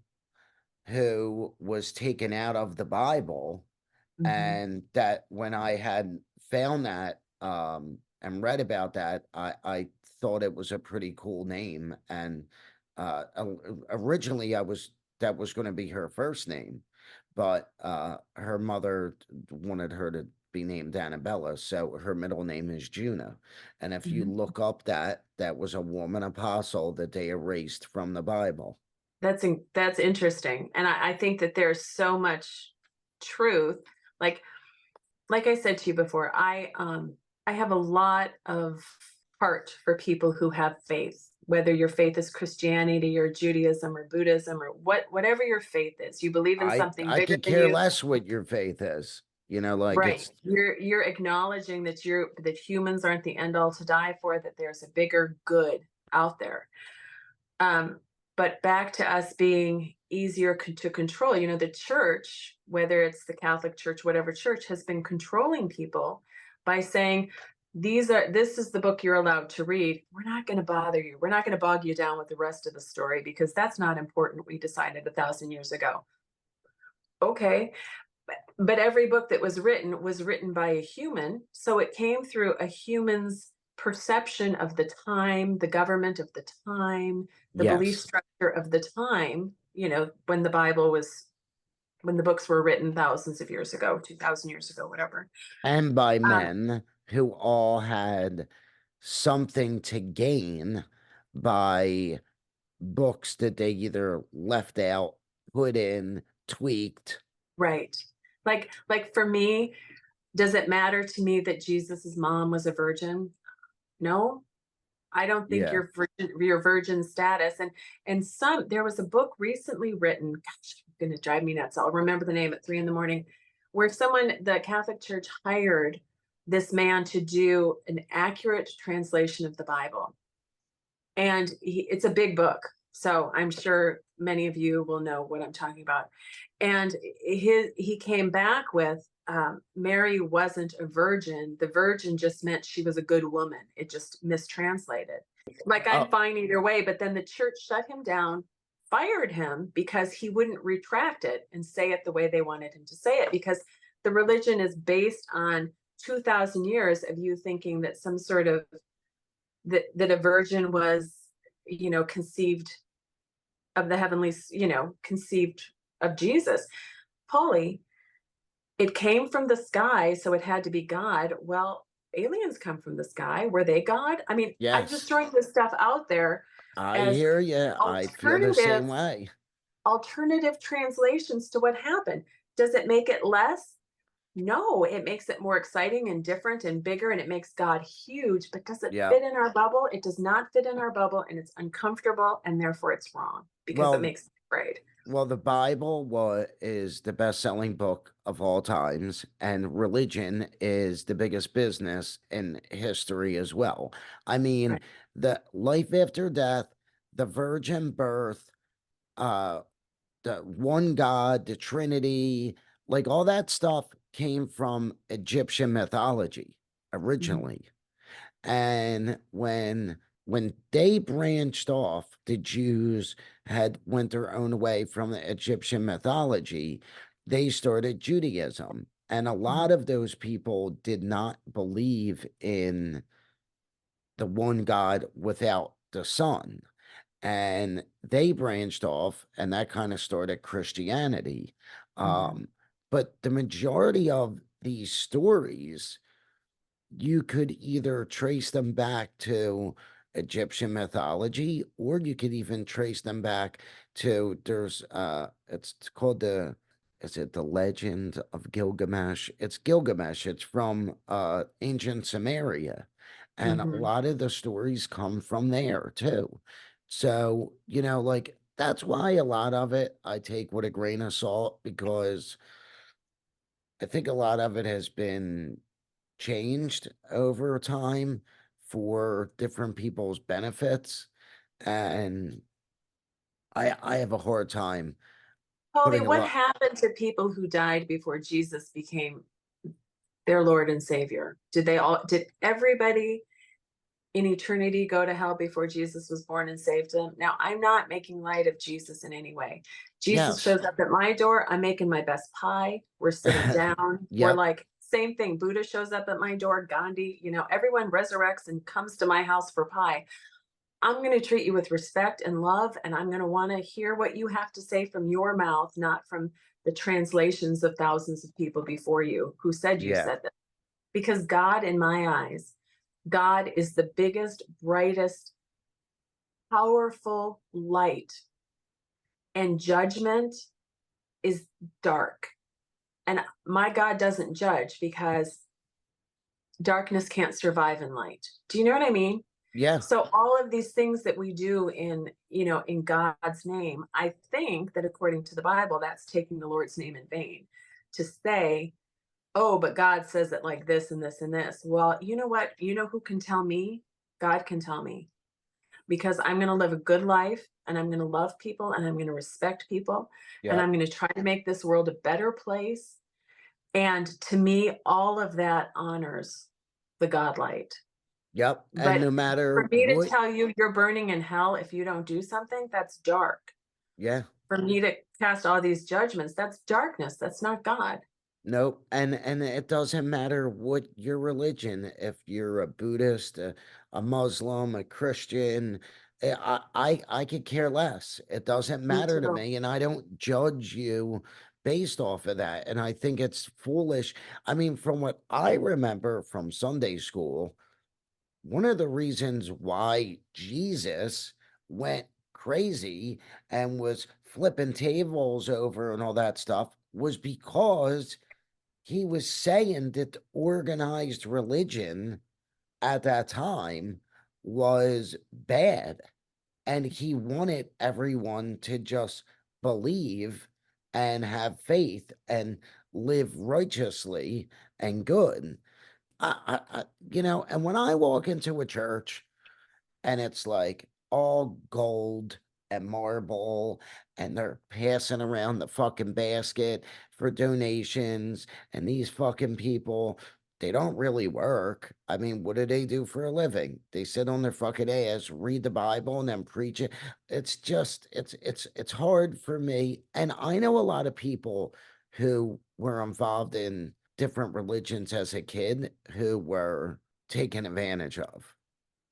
Speaker 3: who was taken out of the Bible,
Speaker 2: Mhm.
Speaker 3: and that when I had found that and read about that, I thought it was a pretty cool name. And originally that was going to be her first name, but her mother wanted her to be named Annabella, so her middle name is Juno. And if you
Speaker 2: Mhm.
Speaker 3: look up that was a woman apostle that they erased from the Bible.
Speaker 2: That's interesting. And I think that there's so much truth. Like like I said to you before, I have a lot of heart for people who have faith, whether your faith is Christianity or Judaism or Buddhism or whatever your faith is. You believe in something
Speaker 3: I
Speaker 2: bigger
Speaker 3: could
Speaker 2: than
Speaker 3: care
Speaker 2: you.
Speaker 3: less what your faith is. Like
Speaker 2: Right.
Speaker 3: it's
Speaker 2: You're acknowledging that humans aren't the end all to die for, that there's a bigger good out there. Um, but back to us being easier to control, the church, whether it's the Catholic Church, whatever church, has been controlling people by saying, this is the book you're allowed to read. We're not going to bother you. We're not going to bog you down with the rest of the story because that's not important. We decided 1,000 years ago. Okay. But every book that was written by a human. So it came through a human's perception of the time, the government of the time, the belief
Speaker 3: yes.
Speaker 2: structure of the time, when when the books were written thousands of years ago, 2,000 years ago, whatever.
Speaker 3: And by
Speaker 2: Um,
Speaker 3: men who all had something to gain by books that they either left out, put in, tweaked.
Speaker 2: right. Like for me, does it matter to me that Jesus's mom was a virgin? No, I don't think
Speaker 3: Yeah.
Speaker 2: your virgin status and there was a book recently written, gosh, it's gonna drive me nuts. I'll remember the name at 3 a.m, where the Catholic Church hired this man to do an accurate translation of the Bible. And it's a big book. So I'm sure many of you will know what I'm talking about. And he came back with Mary wasn't a virgin. The virgin just meant she was a good woman. It just mistranslated. Like, I'm
Speaker 3: Oh,
Speaker 2: fine either way. But then the church shut him down, fired him because he wouldn't retract it and say it the way they wanted him to say it, because the religion is based on 2,000 years of you thinking that some sort of that a virgin was, conceived of the heavenlies, conceived of Jesus. Polly, it came from the sky, so it had to be God. Well, aliens come from the sky. Were they God? I mean, I'm just
Speaker 3: Yes,
Speaker 2: throwing this stuff out there
Speaker 3: I
Speaker 2: as
Speaker 3: hear you. I feel the same
Speaker 2: alternative
Speaker 3: way.
Speaker 2: alternative translations to what happened. Does it make it less? No, it makes it more exciting and different and bigger, and it makes God huge. But does it
Speaker 3: Yep.
Speaker 2: fit in our bubble? It does not fit in our bubble, and it's uncomfortable, and therefore it's wrong because it
Speaker 3: Well,
Speaker 2: makes me afraid.
Speaker 3: Well, the Bible is the best-selling book of all times, and religion is the biggest business in history as well. I mean,
Speaker 2: Right.
Speaker 3: the life after death, the virgin birth, uh, the one God, the Trinity, like all that stuff came from Egyptian mythology
Speaker 2: Mhm.
Speaker 3: originally. And when they branched off, the Jews had went their own way from the Egyptian mythology. They started Judaism. And a
Speaker 2: Mhm.
Speaker 3: lot of those people did not believe in the one God without the Son. And they branched off, and that kind of started Christianity.
Speaker 2: Mhm.
Speaker 3: Um, but the majority of these stories, you could either trace them back to Egyptian mythology, or you could even trace them back to it's called is it the Legend of Gilgamesh? It's Gilgamesh. It's from ancient Samaria. And a
Speaker 2: Mhm.
Speaker 3: lot of the stories come from there too. So, like that's why a lot of it I take with a grain of salt, because I think a lot of it has been changed over time for different people's benefits, and I have a hard time
Speaker 2: Polly,
Speaker 3: putting a
Speaker 2: what
Speaker 3: lot.
Speaker 2: happened to people who died before Jesus became their Lord and Savior? Did everybody in eternity go to hell before Jesus was born and saved them? Now, I'm not making light of Jesus in any way. Jesus
Speaker 3: Yes.
Speaker 2: shows up at my door. I'm making my best pie. We're sitting down. We're
Speaker 3: Yep.
Speaker 2: like, same thing. Buddha shows up at my door. Gandhi, everyone resurrects and comes to my house for pie. I'm going to treat you with respect and love, and I'm going to want to hear what you have to say from your mouth, not from the translations of thousands of people before you who said you
Speaker 3: Yeah.
Speaker 2: said that. Because God, in my eyes, God is the biggest, brightest, powerful light, and judgment is dark. And my God doesn't judge because darkness can't survive in light. Do you know what I mean?
Speaker 3: Yeah.
Speaker 2: So all of these things that we do in God's name, I think that according to the Bible, that's taking the Lord's name in vain to say, oh, but God says it like this and this and this. Well, you know what? You know who can tell me? God can tell me, because I'm going to live a good life, and I'm going to love people, and I'm going to respect people, and
Speaker 3: Yep.
Speaker 2: I'm going to try to make this world a better place. And to me, all of that honors the God light.
Speaker 3: Yep. And
Speaker 2: But
Speaker 3: no matter
Speaker 2: for me to
Speaker 3: what.
Speaker 2: tell you you're burning in hell if you don't do something, that's dark.
Speaker 3: Yeah.
Speaker 2: For me to cast all these judgments, that's darkness. That's not God.
Speaker 3: Nope. And it doesn't matter what your religion, if you're a Buddhist, a Muslim, a Christian, I could care less. It doesn't
Speaker 2: Me
Speaker 3: matter to
Speaker 2: too.
Speaker 3: me, and I don't judge you based off of that. And I think it's foolish. I mean, from what I remember from Sunday school, one of the reasons why Jesus went crazy and was flipping tables over and all that stuff was because he was saying that organized religion at that time was bad, and he wanted everyone to just believe and have faith and live righteously and good. And when I walk into a church and it's like all gold and marble, and they're passing around the fucking basket for donations, and these fucking people, they don't really work. I mean, what do they do for a living? They sit on their fucking ass, read the Bible, and then preach it. It's just it's hard for me. And I know a lot of people who were involved in different religions as a kid who were taken advantage of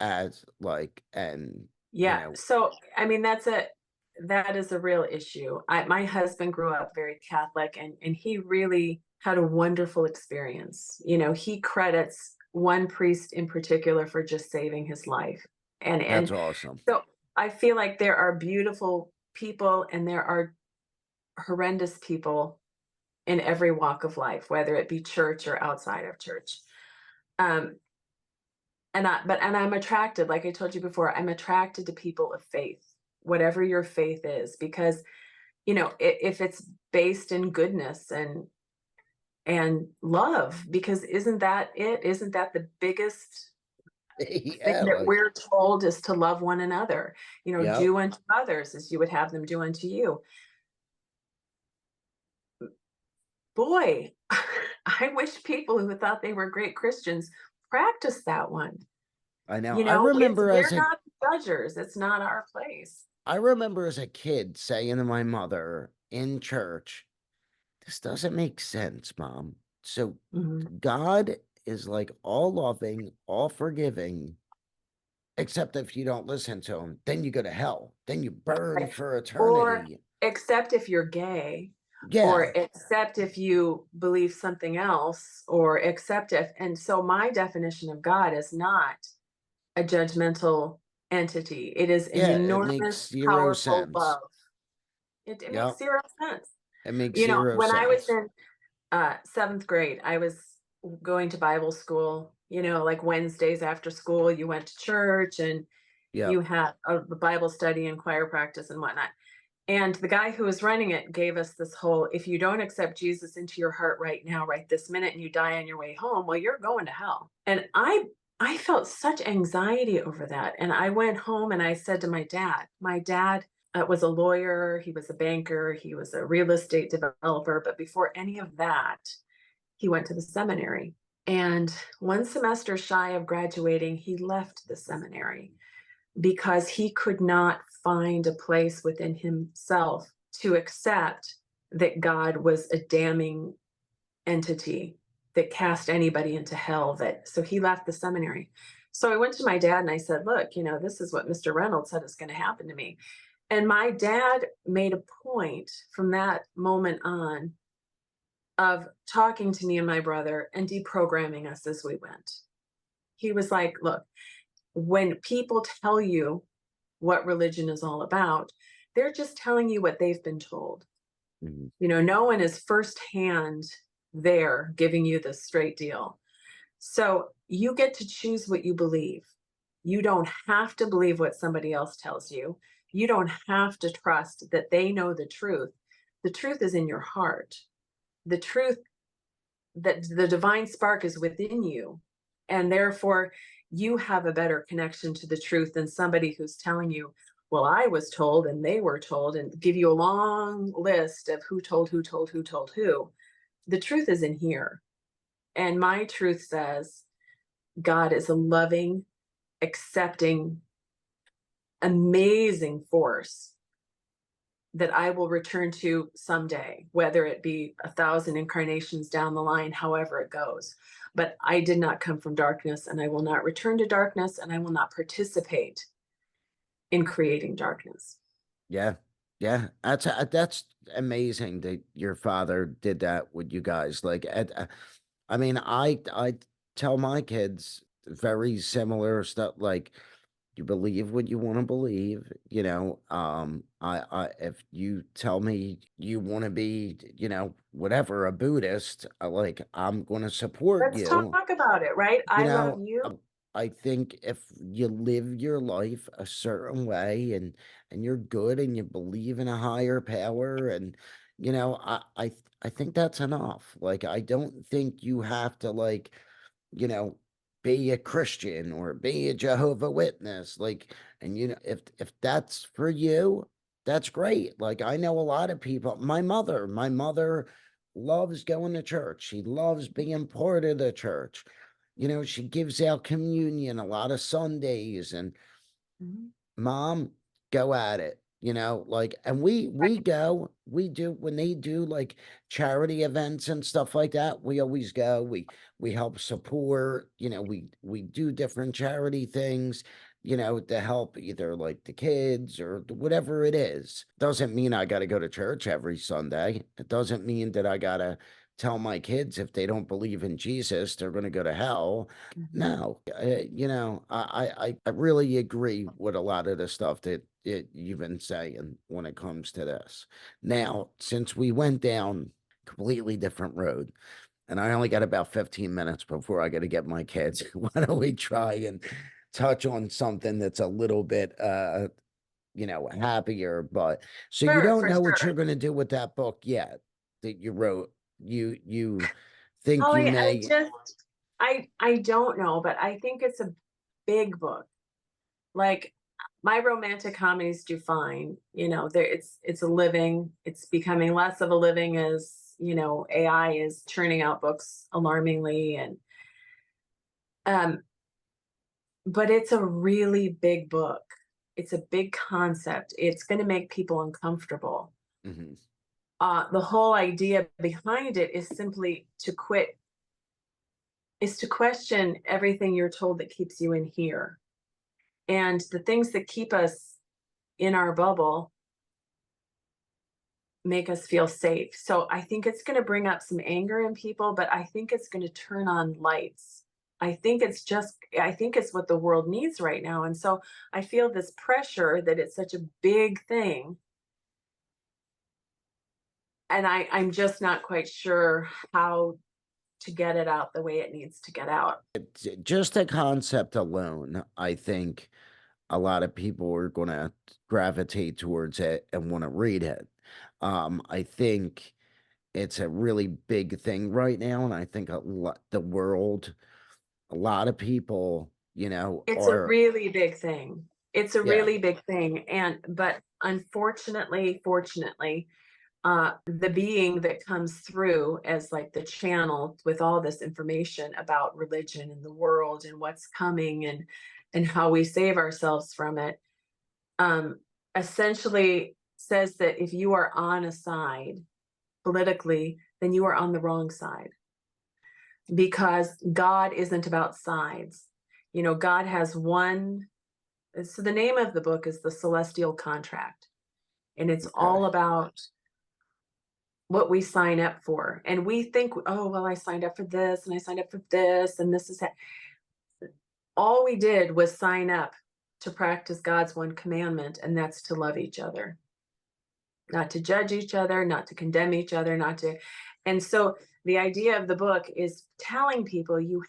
Speaker 3: as like, and
Speaker 2: Yeah. So, I mean, that is a real issue. My husband grew up very Catholic, and he really had a wonderful experience. He credits one priest in particular for just saving his life.
Speaker 3: that's
Speaker 2: And
Speaker 3: awesome.
Speaker 2: so I feel like there are beautiful people and there are horrendous people in every walk of life, whether it be church or outside of church. Um, and I'm attracted, like I told you before, I'm attracted to people of faith, whatever your faith is, because if it's based in goodness and love, because isn't that it? Isn't that the biggest thing
Speaker 3: Yeah,
Speaker 2: that
Speaker 3: like,
Speaker 2: we're told, is to love one another?
Speaker 3: yep.
Speaker 2: Do unto others as you would have them do unto you. Boy, I wish people who thought they were great Christians practiced that one.
Speaker 3: I know. I remember as
Speaker 2: We're
Speaker 3: a
Speaker 2: not judgers. It's not our place.
Speaker 3: I remember as a kid saying to my mother in church, "This doesn't make sense, Mom." So
Speaker 2: Mhm.
Speaker 3: God is like all loving, all forgiving, except if you don't listen to him, then you go to hell. Then you burn
Speaker 2: Right.
Speaker 3: for
Speaker 2: Or
Speaker 3: eternity.
Speaker 2: except if you're gay, or
Speaker 3: Yeah.
Speaker 2: except if you believe something else, or except if, and so my definition of God is not a judgmental entity. It is an
Speaker 3: Yeah, it makes
Speaker 2: enormous,
Speaker 3: zero
Speaker 2: powerful
Speaker 3: sense.
Speaker 2: love. It makes
Speaker 3: Yep.
Speaker 2: zero sense.
Speaker 3: It makes zero
Speaker 2: When I was
Speaker 3: sense.
Speaker 2: in seventh grade, I was going to Bible school, like Wednesdays after school, you went to church and you
Speaker 3: Yep.
Speaker 2: had a Bible study and choir practice and whatnot. And the guy who was running it gave us this whole, if you don't accept Jesus into your heart right now, right this minute, and you die on your way home, well, you're going to hell. And I felt such anxiety over that. And I went home and I said to my dad was a lawyer, he was a banker, he was a real estate developer. But before any of that, he went to the seminary. And one semester shy of graduating, he left the seminary because he could not find a place within himself to accept that God was a damning entity that cast anybody into hell. So he left the seminary. So I went to my dad and I said, look, this is what Mr. Reynolds said is going to happen to me. And my dad made a point from that moment on of talking to me and my brother and deprogramming us as we went. He was like, look, when people tell you what religion is all about, they're just telling you what they've been told.
Speaker 3: Mhm.
Speaker 2: No one is firsthand there giving you the straight deal. So you get to choose what you believe. You don't have to believe what somebody else tells you. You don't have to trust that they know the truth. The truth is in your heart. The truth, that the divine spark is within you. And therefore, you have a better connection to the truth than somebody who's telling you, well, I was told and they were told, and give you a long list of who told who told who told who. The truth is in here. And my truth says God is a loving, accepting, amazing force that I will return to someday, whether it be 1,000 incarnations down the line, however it goes. But I did not come from darkness, and I will not return to darkness, and I will not participate in creating darkness.
Speaker 3: Yeah. Yeah. That's amazing that your father did that with you guys. Like, I mean, I tell my kids very similar stuff. Like, you believe what you want to believe, I if you tell me you want to be, whatever, a Buddhist, like, I'm going to support
Speaker 2: Let's talk
Speaker 3: you.
Speaker 2: about it, right?
Speaker 3: You
Speaker 2: I love
Speaker 3: know,
Speaker 2: you.
Speaker 3: I think if you live your life a certain way and you're good and you believe in a higher power, and I think that's enough. Like, I don't think you have to, like, you know, be a Christian or be a Jehovah Witness. Like, and if that's for you, that's great. Like, I know a lot of people. My mother loves going to church. She loves being part of the church. She gives out communion a lot of Sundays, and
Speaker 2: Mhm.
Speaker 3: Mom, go at it. like, and we go, we do, when they do like charity events and stuff like that, we always go, we help support, we do different charity things, to help either like the kids or whatever it is. Doesn't mean I got to go to church every Sunday. It doesn't mean that I got to tell my kids if they don't believe in Jesus, they're going to go to hell. No, I really agree with a lot of the stuff that you've been saying when it comes to this. Now, since we went down completely different road, and I only got about 15 minutes before I got to get my kids, why don't we try and touch on something that's a little bit, happier? But so you
Speaker 2: Sure,
Speaker 3: don't
Speaker 2: for
Speaker 3: know what
Speaker 2: sure.
Speaker 3: you're going to do with that book yet that you wrote. You think you
Speaker 2: Holly,
Speaker 3: may.
Speaker 2: I don't know, but I think it's a big book. Like my romantic comedies do fine. It's a living. It's becoming less of a living as, AI is churning out books alarmingly, and but it's a really big book. It's a big concept. It's going to make people uncomfortable.
Speaker 3: Mhm.
Speaker 2: The whole idea behind it is simply to question everything you're told that keeps you in here. And the things that keep us in our bubble make us feel safe. So I think it's going to bring up some anger in people, but I think it's going to turn on lights. I think it's what the world needs right now. And so I feel this pressure that it's such a big thing. And I'm just not quite sure how to get it out the way it needs to get out.
Speaker 3: Just the concept alone, I think a lot of people are going to gravitate towards it and want to read it. I think it's a really big thing right now, and I think the world, a lot of people,
Speaker 2: It's a
Speaker 3: are.
Speaker 2: really big thing. It's a
Speaker 3: Yeah.
Speaker 2: really big thing. But fortunately, the being that comes through as like the channel with all this information about religion and the world and what's coming and how we save ourselves from it, um, essentially says that if you are on a side politically, then you are on the wrong side, because God isn't about sides. God has one. So the name of the book is The Celestial Contract, and it's
Speaker 3: Okay.
Speaker 2: all about what we sign up for. And we think, oh, well, I signed up for this and I signed up for this, and this is that. All we did was sign up to practice God's one commandment, and that's to love each other, not to judge each other, not to condemn each other, not to. And so the idea of the book is telling people you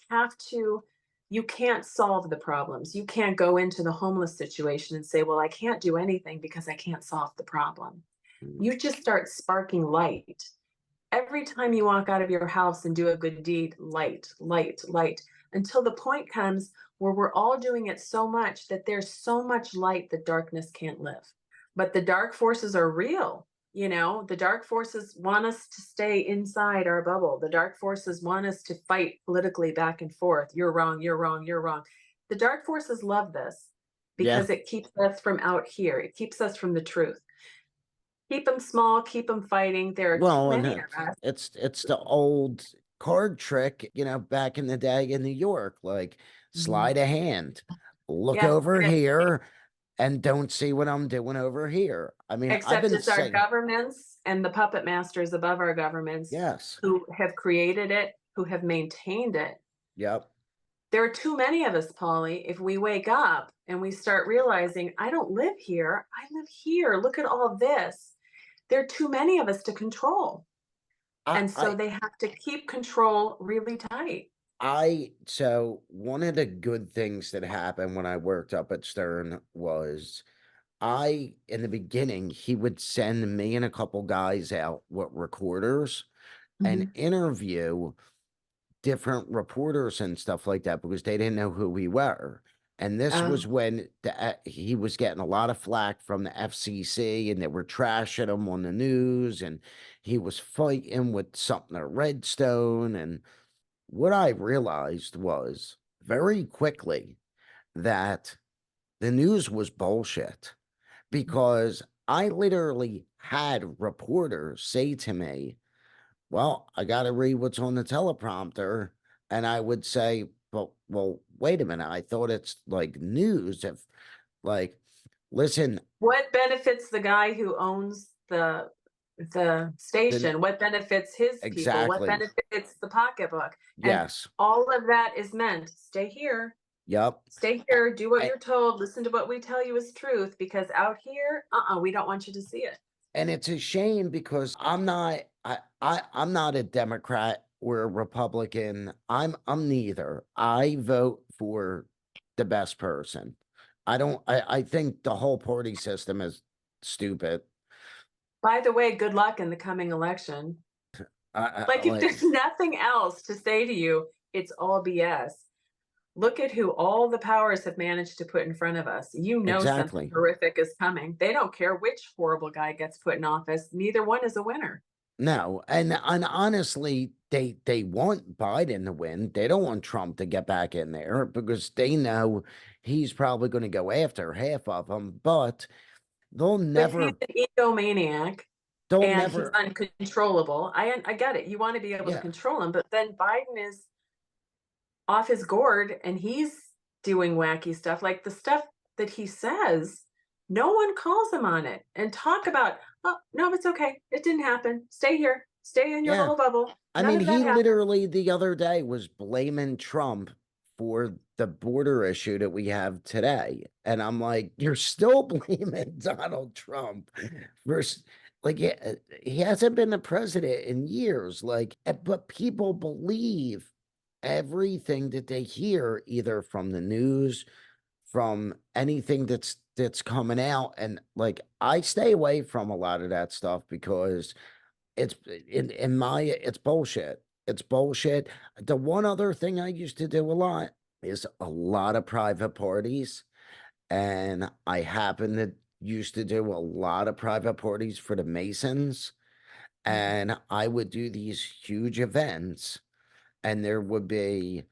Speaker 2: can't solve the problems. You can't go into the homeless situation and say, well, I can't do anything because I can't solve the problem. You just start sparking light. Every time you walk out of your house and do a good deed, light, light, light, until the point comes where we're all doing it so much that there's so much light that darkness can't live. But the dark forces are real. The dark forces want us to stay inside our bubble. The dark forces want us to fight politically back and forth. You're wrong, you're wrong, you're wrong. The dark forces love this
Speaker 3: Yeah.
Speaker 2: because it keeps us from out here. It keeps us from the truth. Keep them small, keep them fighting. There are too
Speaker 3: Well, and
Speaker 2: many of us.
Speaker 3: it's the old card trick, back in the day in New York, like
Speaker 2: Mhm.
Speaker 3: sleight of hand, look
Speaker 2: Yeah,
Speaker 3: over here and don't see what I'm doing over here. I mean, I've
Speaker 2: except
Speaker 3: been
Speaker 2: it's our
Speaker 3: saying,
Speaker 2: governments and the puppet masters above our governments
Speaker 3: yes,
Speaker 2: who have created it, who have maintained it.
Speaker 3: yep.
Speaker 2: There are too many of us, Polly. If we wake up and we start realizing, I don't live here, I live here. Look at all this. There are too many of us to control.
Speaker 3: I,
Speaker 2: And so
Speaker 3: I,
Speaker 2: they have to keep control really tight.
Speaker 3: so one of the good things that happened when I worked up at Stern was in the beginning, he would send me and a couple guys out with recorders and
Speaker 2: Mhm.
Speaker 3: interview different reporters and stuff like that because they didn't know who we were. And this was
Speaker 2: Um,
Speaker 3: when he was getting a lot of flack from the FCC, and they were trashing him on the news, and he was fighting with something at Redstone. And what I realized was very quickly that the news was bullshit, because I literally had reporters say to me, well, I got to read what's on the teleprompter. And I would say, well, wait a minute. I thought it's like news. If like, listen,
Speaker 2: What benefits the guy who owns the
Speaker 3: then
Speaker 2: station? What benefits his people? What
Speaker 3: exactly.
Speaker 2: benefits the pocketbook? And
Speaker 3: Yes.
Speaker 2: all of that is meant, stay here,
Speaker 3: Yep.
Speaker 2: stay here, do what
Speaker 3: A-
Speaker 2: you're told, listen to what we tell you is truth, because out here, we don't want you to see it.
Speaker 3: And it's a shame because I'm not a Democrat or a Republican. I'm neither. I vote for the best person. I think the whole party system is stupid.
Speaker 2: By the way, good luck in the coming election. Like, if
Speaker 3: Like
Speaker 2: there's nothing else to say to you, it's all BS. Look at who all the powers have managed to put in front of us. You know something
Speaker 3: exactly.
Speaker 2: horrific is coming. They don't care which horrible guy gets put in office. Neither one is a winner.
Speaker 3: No, and honestly, they want Biden to win. They don't want Trump to get back in there because they know he's probably going to go after half of them, but they'll
Speaker 2: But he's
Speaker 3: never
Speaker 2: an egomaniac
Speaker 3: they'll
Speaker 2: and he's
Speaker 3: never
Speaker 2: uncontrollable. I get it. You want to be able to
Speaker 3: yeah.
Speaker 2: control him, but then Biden is off his gourd and he's doing wacky stuff. Like the stuff that he says, no one calls him on it and talk about, oh, no, it's okay. It didn't happen. Stay here. Stay in your
Speaker 3: Yeah.
Speaker 2: little bubble.
Speaker 3: I
Speaker 2: None
Speaker 3: mean,
Speaker 2: of that
Speaker 3: he
Speaker 2: happened.
Speaker 3: literally the other day was blaming Trump for the border issue that we have today. And I'm like, you're still blaming Donald Trump versus like he hasn't been the president in years. Like, but people believe everything that they hear either from the news, from anything that's coming out. And like I stay away from a lot of that stuff because it's in my it's bullshit. It's bullshit. The one other thing I used to do a lot is a lot of private parties. And I happen to used to do a lot of private parties for the Masons. And I would do these huge events, and there would be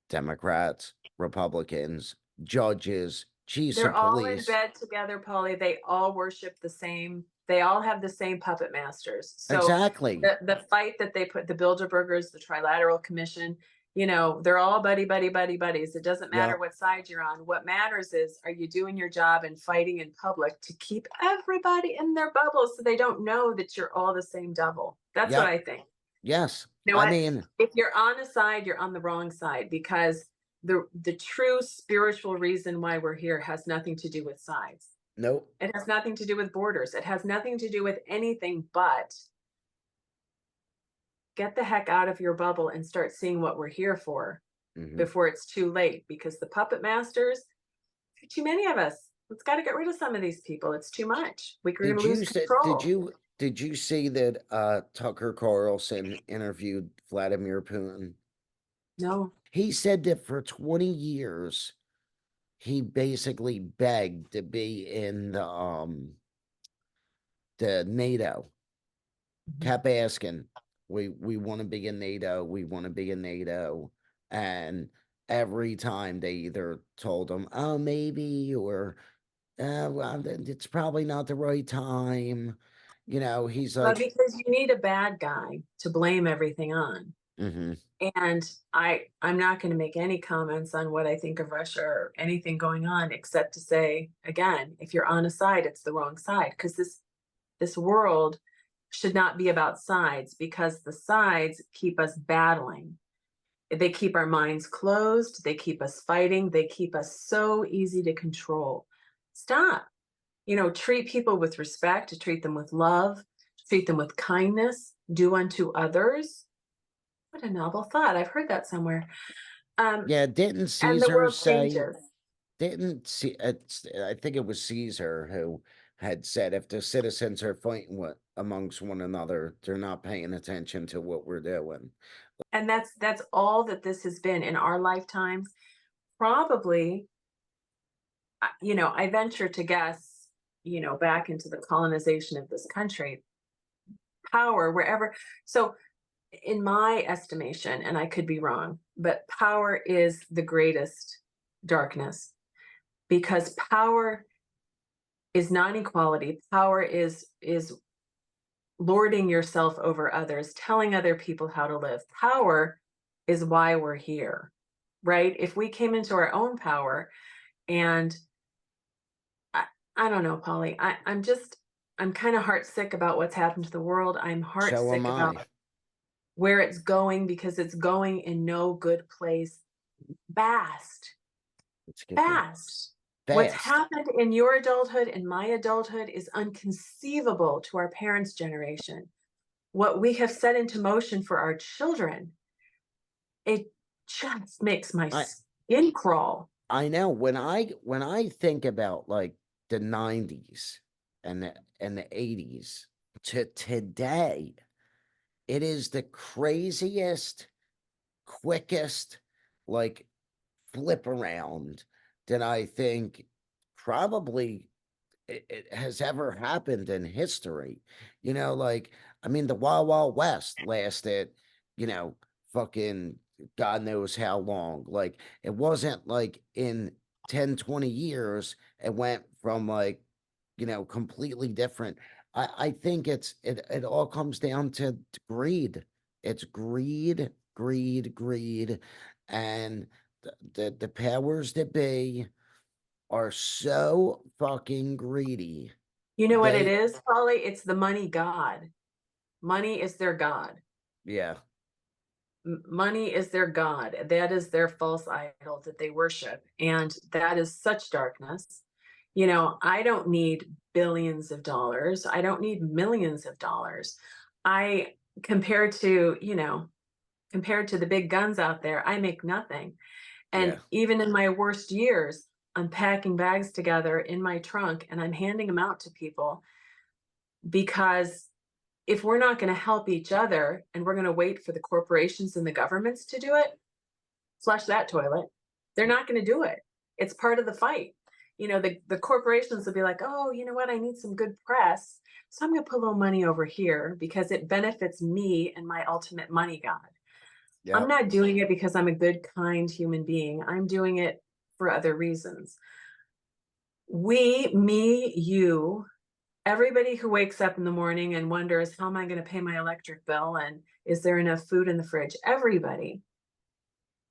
Speaker 3: Democrats, Republicans, judges, chiefs
Speaker 2: They're
Speaker 3: of
Speaker 2: all in
Speaker 3: police.
Speaker 2: bed together, Polly. They all worship the same. They all have the same puppet masters. So
Speaker 3: Exactly.
Speaker 2: the fight that they put, the Bilderbergers, the Trilateral Commission, they're all buddies. It doesn't matter
Speaker 3: Yep.
Speaker 2: what side you're on. What matters is, are you doing your job and fighting in public to keep everybody in their bubbles so they don't know that you're all the same devil? That's what
Speaker 3: Yep.
Speaker 2: I think.
Speaker 3: Yes.
Speaker 2: You know
Speaker 3: I
Speaker 2: what?
Speaker 3: mean,
Speaker 2: If you're on a side, you're on the wrong side, because the true spiritual reason why we're here has nothing to do with sides.
Speaker 3: nope.
Speaker 2: It has nothing to do with borders. It has nothing to do with anything but get the heck out of your bubble and start seeing what we're here for
Speaker 3: Mhm.
Speaker 2: before it's too late, because the puppet masters, too many of us. Let's got to get rid of some of these people. It's too much. We're going
Speaker 3: Did
Speaker 2: to lose
Speaker 3: you say
Speaker 2: control.
Speaker 3: did you see that Tucker Carlson interviewed Vladimir Putin?
Speaker 2: No.
Speaker 3: He said that for 20 years he basically begged to be in the NATO. Kept asking, we want to be in NATO, we want to be in NATO. And every time they either told him, oh, maybe, or well, it's probably not the right time. He's
Speaker 2: Well,
Speaker 3: like,
Speaker 2: because you need a bad guy to blame everything on.
Speaker 3: mm-hmm.
Speaker 2: And I'm not going to make any comments on what I think of Russia or anything going on, except to say, again, if you're on a side, it's the wrong side, because this world should not be about sides, because the sides keep us battling. They keep our minds closed. They keep us fighting. They keep us so easy to control. Stop. Treat people with respect, treat them with love, treat them with kindness, do unto others. What a novel thought. I've heard that somewhere.
Speaker 3: Yeah, didn't
Speaker 2: And the
Speaker 3: Caesar
Speaker 2: world
Speaker 3: say,
Speaker 2: changes.
Speaker 3: I think it was Caesar who had said, if the citizens are fighting amongst one another, they're not paying attention to what we're doing.
Speaker 2: And that's all that this has been in our lifetimes. Probably, I venture to guess, back into the colonization of this country, power, wherever. So in my estimation, and I could be wrong, but power is the greatest darkness, because power is non-equality. Power is lording yourself over others, telling other people how to live. Power is why we're here, right? If we came into our own power, and I don't know, Polly, I'm kind of heartsick about what's happened to the world. I'm
Speaker 3: So am
Speaker 2: heartsick
Speaker 3: I.
Speaker 2: about where it's going, because it's going in no good place. Fast.
Speaker 3: Let's get there.
Speaker 2: Fast. What's
Speaker 3: Fast.
Speaker 2: happened in your adulthood and my adulthood is unconceivable to our parents' generation. What we have set into motion for our children, it just makes my
Speaker 3: I
Speaker 2: skin crawl.
Speaker 3: I know when I think about like the 90s and the 80s to today, it is the craziest, quickest, like flip around that I think probably it has ever happened in history. Like, I mean, the Wild Wild West lasted, fucking God knows how long. Like, it wasn't like in 10, 20 years, it went from like, completely different. I think it all comes down to greed. It's greed, greed, greed. And the powers that be are so fucking greedy.
Speaker 2: You know what it
Speaker 3: They,
Speaker 2: is, Polly? It's the money god. Money is their god.
Speaker 3: yeah,
Speaker 2: Money is their god. That is their false idol that they worship. And that is such darkness. I don't need billions of dollars. I don't need millions of dollars. I, compared to, compared to the big guns out there, I make nothing. And
Speaker 3: yeah,
Speaker 2: even in my worst years, I'm packing bags together in my trunk and I'm handing them out to people, because if we're not going to help each other and we're going to wait for the corporations and the governments to do it, flush that toilet. They're not going to do it. It's part of the fight. The corporations will be like, oh, you know what? I need some good press. So I'm going to put a little money over here because it benefits me and my ultimate money god.
Speaker 3: yeah,
Speaker 2: I'm not doing it because I'm a good, kind human being. I'm doing it for other reasons. We, me, you, everybody who wakes up in the morning and wonders, how am I going to pay my electric bill? And is there enough food in the fridge? Everybody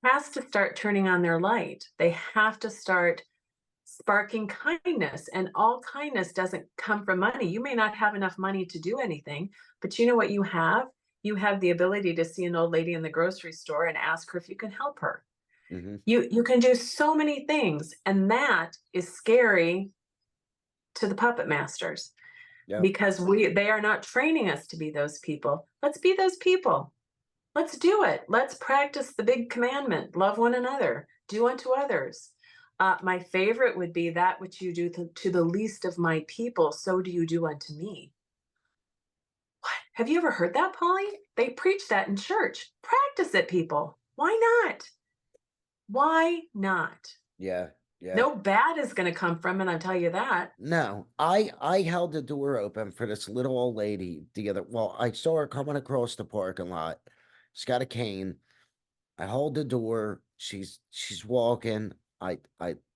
Speaker 2: has to start turning on their light. They have to start sparking kindness. And all kindness doesn't come from money. You may not have enough money to do anything, but you know what you have? You have the ability to see an old lady in the grocery store and ask her if you can help her.
Speaker 3: hmm,
Speaker 2: You can do so many things, and that is scary to the puppet masters,
Speaker 3: yeah,
Speaker 2: because they are not training us to be those people. Let's be those people. Let's do it. Let's practice the big commandment: love one another, do unto others. My favorite would be, that which you do to the least of my people, so do you do unto me. What? Have you ever heard that, Polly? They preach that in church. Practice it, people. Why not? Why not?
Speaker 3: yeah, yeah.
Speaker 2: No bad is going to come from it, I'll tell you that.
Speaker 3: No, I held the door open for this little old lady the other. Well, I saw her coming across the parking lot. She's got a cane. I hold the door. She's walking. I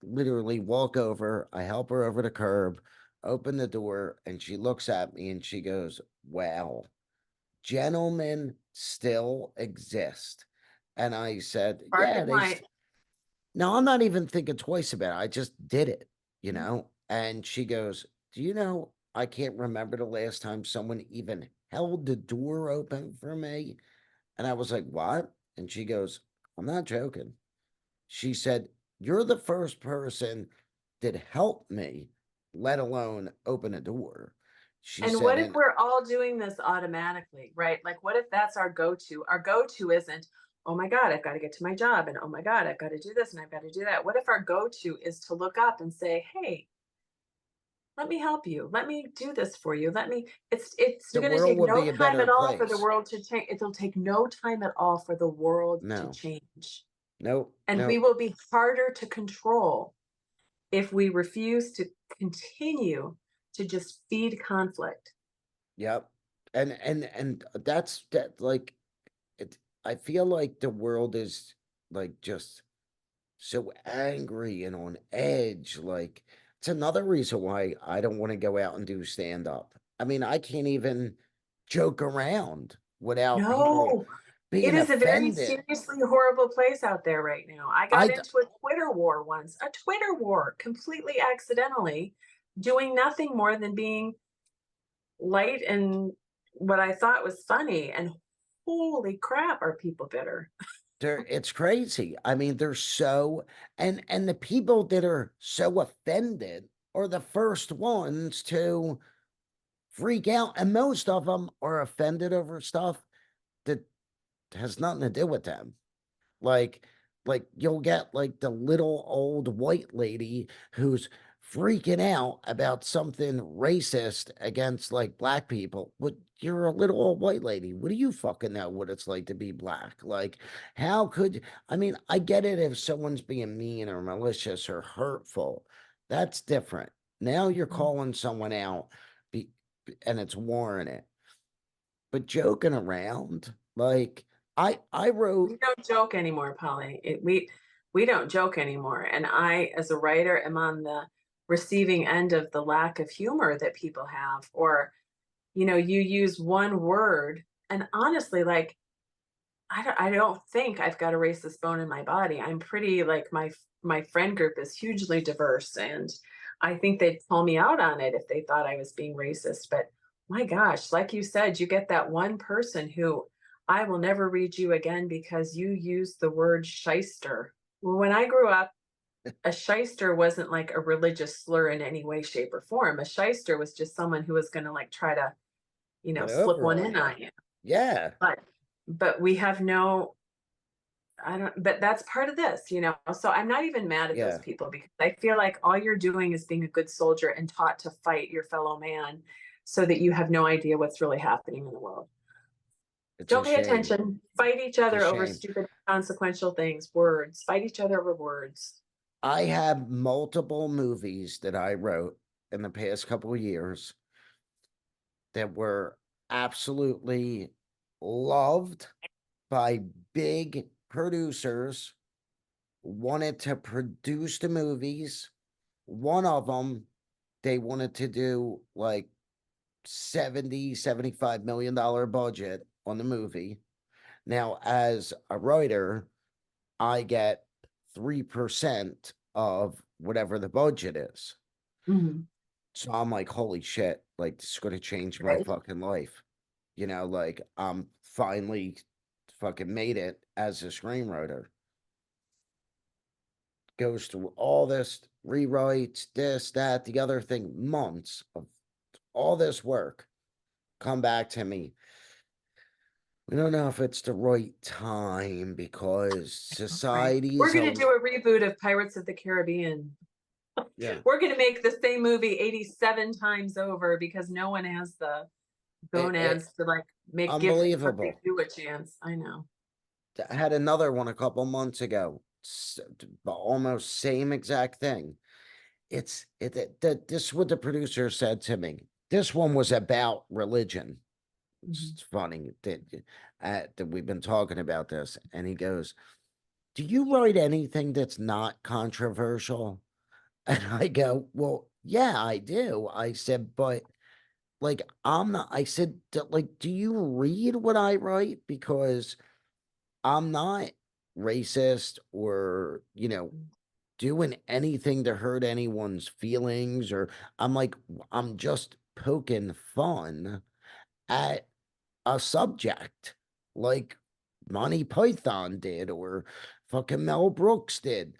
Speaker 3: literally walk over. I help her over the curb, open the door, and she looks at me and she goes, "Wow, gentlemen still exist." And I said, "Yeah,
Speaker 2: Parking
Speaker 3: they."
Speaker 2: light.
Speaker 3: No, I'm not even thinking twice about it. I just did it,
Speaker 2: Mhm.
Speaker 3: And she goes, "Do you know, I can't remember the last time someone even held the door open for me." And I was like, "What?" And she goes, "I'm not joking." She said, "You're the first person that helped me, let alone open a door." She
Speaker 2: And
Speaker 3: said,
Speaker 2: what if
Speaker 3: and
Speaker 2: we're all doing this automatically, right? Like, what if that's our go-to? Our go-to isn't, oh my God, I've got to get to my job, and oh my God, I've got to do this and I've got to do that. What if our go-to is to look up and say, hey, let me help you. Let me do this for you. It's
Speaker 3: the
Speaker 2: going to
Speaker 3: world
Speaker 2: take
Speaker 3: would
Speaker 2: no
Speaker 3: be a
Speaker 2: time
Speaker 3: better
Speaker 2: at all for the
Speaker 3: place.
Speaker 2: world to change. It'll take no time at all for the world to
Speaker 3: No,
Speaker 2: change.
Speaker 3: no,
Speaker 2: And we
Speaker 3: no.
Speaker 2: will be harder to control if we refuse to continue to just feed conflict.
Speaker 3: Yep. And that's that like it I feel like the world is like just so angry and on edge. Like It's another reason why I don't want to go out and do stand up. I mean, I can't even joke around without people
Speaker 2: No, it
Speaker 3: being
Speaker 2: is a very
Speaker 3: offended.
Speaker 2: seriously horrible place out there right now. I got
Speaker 3: I
Speaker 2: into a Twitter war once, a Twitter war, completely accidentally, doing nothing more than being light and what I thought was funny. And holy crap, are people bitter?
Speaker 3: it's crazy. I mean, they're so and the people that are so offended are the first ones to freak out, and most of them are offended over stuff that has nothing to do with them. Like like you'll get like the little old white lady who's freaking out about something racist against like black people. But you're a little old white lady. What do you fucking know what it's like to be black? Like, how could I mean, I get it if someone's being mean or malicious or hurtful. That's different. Now you're calling someone out be, and it's warranted. But joking around, like I wrote
Speaker 2: We don't joke anymore, Polly. We don't joke anymore. And I, as a writer, am on the receiving end of the lack of humor that people have. Or, you use one word, and honestly, like I don't think I've got a racist bone in my body. I'm pretty like my friend group is hugely diverse, and I think they'd call me out on it if they thought I was being racist. But my gosh, like you said, you get that one person who I will never read you again because you used the word shyster. Well, when I grew up, a shyster wasn't like a religious slur in any way, shape, or form. A shyster was just someone who was going to like try to,
Speaker 3: get
Speaker 2: slip
Speaker 3: over
Speaker 2: one
Speaker 3: on
Speaker 2: in
Speaker 3: you.
Speaker 2: on you.
Speaker 3: Yeah.
Speaker 2: But we have no, I don't, but that's part of this. So I'm not even mad at those
Speaker 3: Yeah.
Speaker 2: people because I feel like all you're doing is being a good soldier and taught to fight your fellow man so that you have no idea what's really happening in the world.
Speaker 3: It's a
Speaker 2: Don't pay
Speaker 3: shame.
Speaker 2: attention. Fight each
Speaker 3: It's a
Speaker 2: other over
Speaker 3: shame.
Speaker 2: stupid, consequential things, words. Fight each other over words.
Speaker 3: I have multiple movies that I wrote in the past couple of years that were absolutely loved by big producers, wanted to produce the movies. One of them, they wanted to do like 75 million dollar budget on the movie. Now, as a writer, I get 3% of whatever the budget is.
Speaker 2: Mhm.
Speaker 3: So I'm like, holy shit, like this is gonna change my
Speaker 2: Right.
Speaker 3: fucking life. Like I'm finally fucking made it as a screenwriter. Goes through all this rewrites, this, that, the other thing, months of all this work. Come back to me. We don't know if it's the right time because
Speaker 2: Right. We're
Speaker 3: society's
Speaker 2: going to
Speaker 3: a
Speaker 2: do a reboot of Pirates of the Caribbean.
Speaker 3: yeah.
Speaker 2: We're going to make the same movie 87 times over because no one has the
Speaker 3: It
Speaker 2: gonads to like give
Speaker 3: unbelievable.
Speaker 2: you a chance. I know.
Speaker 3: I had another one a couple months ago. Almost same exact thing. This is what the producer said to me. This one was about religion.
Speaker 2: Mhm.
Speaker 3: It's funny that we've been talking about this, and he goes, "Do you write anything that's not controversial?" And I go, "Well, yeah, I do." I said, "But like, I'm not." I said, "Like, do you read what I write? Because I'm not racist or doing anything to hurt anyone's feelings, or I'm like, I'm just poking fun at a subject like Monty Python did or fucking Mel Brooks did."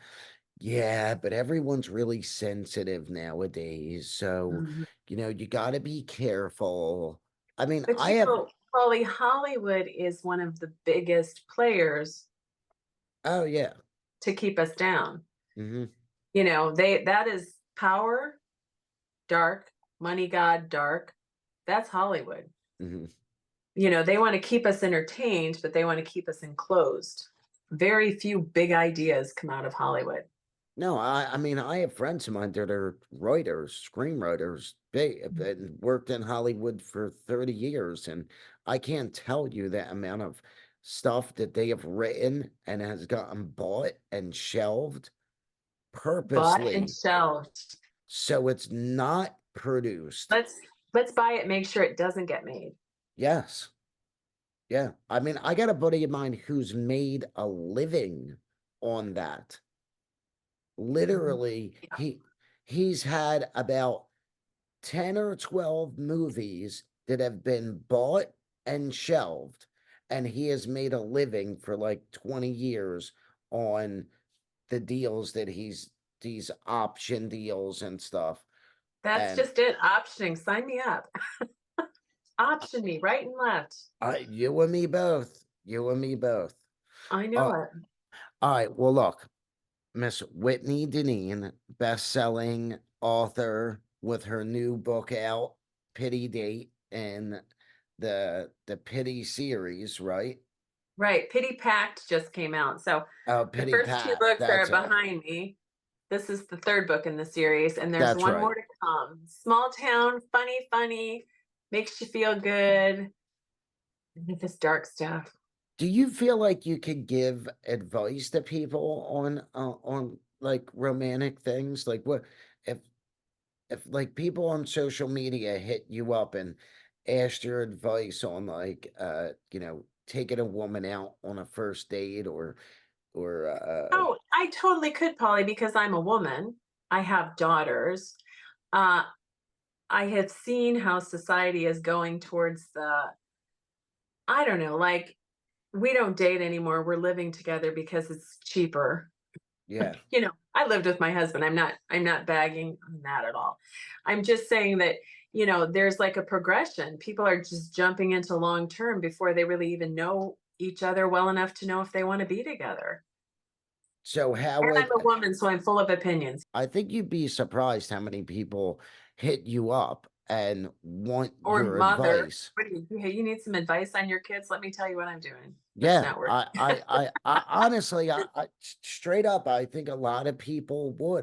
Speaker 3: Yeah, but everyone's really sensitive nowadays. So,
Speaker 2: Mhm.
Speaker 3: you got to be careful. I mean,
Speaker 2: But
Speaker 3: I have,
Speaker 2: Holly, Hollywood is one of the biggest players
Speaker 3: oh, yeah.
Speaker 2: to keep us down.
Speaker 3: Hmm.
Speaker 2: That is power, dark, money god, dark. That's Hollywood.
Speaker 3: Hmm.
Speaker 2: They want to keep us entertained, but they want to keep us enclosed. Very few big ideas come out of Hollywood.
Speaker 3: No, I mean, I have friends of mine that are writers, screenwriters. They have been, worked in Hollywood for 30 years, and I can't tell you the amount of stuff that they have written and has gotten bought and shelved
Speaker 2: Bought and
Speaker 3: purposely
Speaker 2: shelved.
Speaker 3: So it's not produced.
Speaker 2: Let's buy it, make sure it doesn't get made.
Speaker 3: Yes. Yeah. I mean, I got a buddy of mine who's made a living on that. Literally,
Speaker 2: Yeah.
Speaker 3: he's had about 10 or 12 movies that have been bought and shelved, and he has made a living for like 20 years on the deals that these option deals and stuff.
Speaker 2: That's
Speaker 3: And
Speaker 2: just it. Optioning. Sign me up. Option me right and left.
Speaker 3: you and me both. You and me both.
Speaker 2: I know
Speaker 3: Uh,
Speaker 2: it.
Speaker 3: all right. Well, look, Miss Whitney Dineen, best-selling author with her new book out, Pity Date, and the Pity series, right?
Speaker 2: Right. Pity Pact just came out. So
Speaker 3: Oh,
Speaker 2: the
Speaker 3: Pity
Speaker 2: first two
Speaker 3: Pat.
Speaker 2: books are
Speaker 3: That's it.
Speaker 2: behind me. This is the third book in the series, and there's
Speaker 3: That's
Speaker 2: one
Speaker 3: right.
Speaker 2: more to come. Small town, funny, makes you feel good. This dark stuff.
Speaker 3: Do you feel like you could give advice to people on like romantic things? Like what if like people on social media hit you up and asked your advice on like taking a woman out on a first date or
Speaker 2: Oh, I totally could, Polly, because I'm a woman. I have daughters. Uh, I have seen how society is going towards I don't know, like we don't date anymore. We're living together because it's cheaper.
Speaker 3: yeah.
Speaker 2: I lived with my husband. I'm not bagging on that at all. I'm just saying that, there's like a progression. People are just jumping into long term before they really even know each other well enough to know if they want to be together.
Speaker 3: So how
Speaker 2: And
Speaker 3: would
Speaker 2: I'm a woman, so I'm full of opinions.
Speaker 3: I think you'd be surprised how many people hit you up and want
Speaker 2: Or
Speaker 3: your
Speaker 2: mother.
Speaker 3: advice.
Speaker 2: What do you, hey, you need some advice on your kids? Let me tell you what I'm doing. It's
Speaker 3: Yeah,
Speaker 2: not working.
Speaker 3: I honestly, I straight up, I think a lot of people would.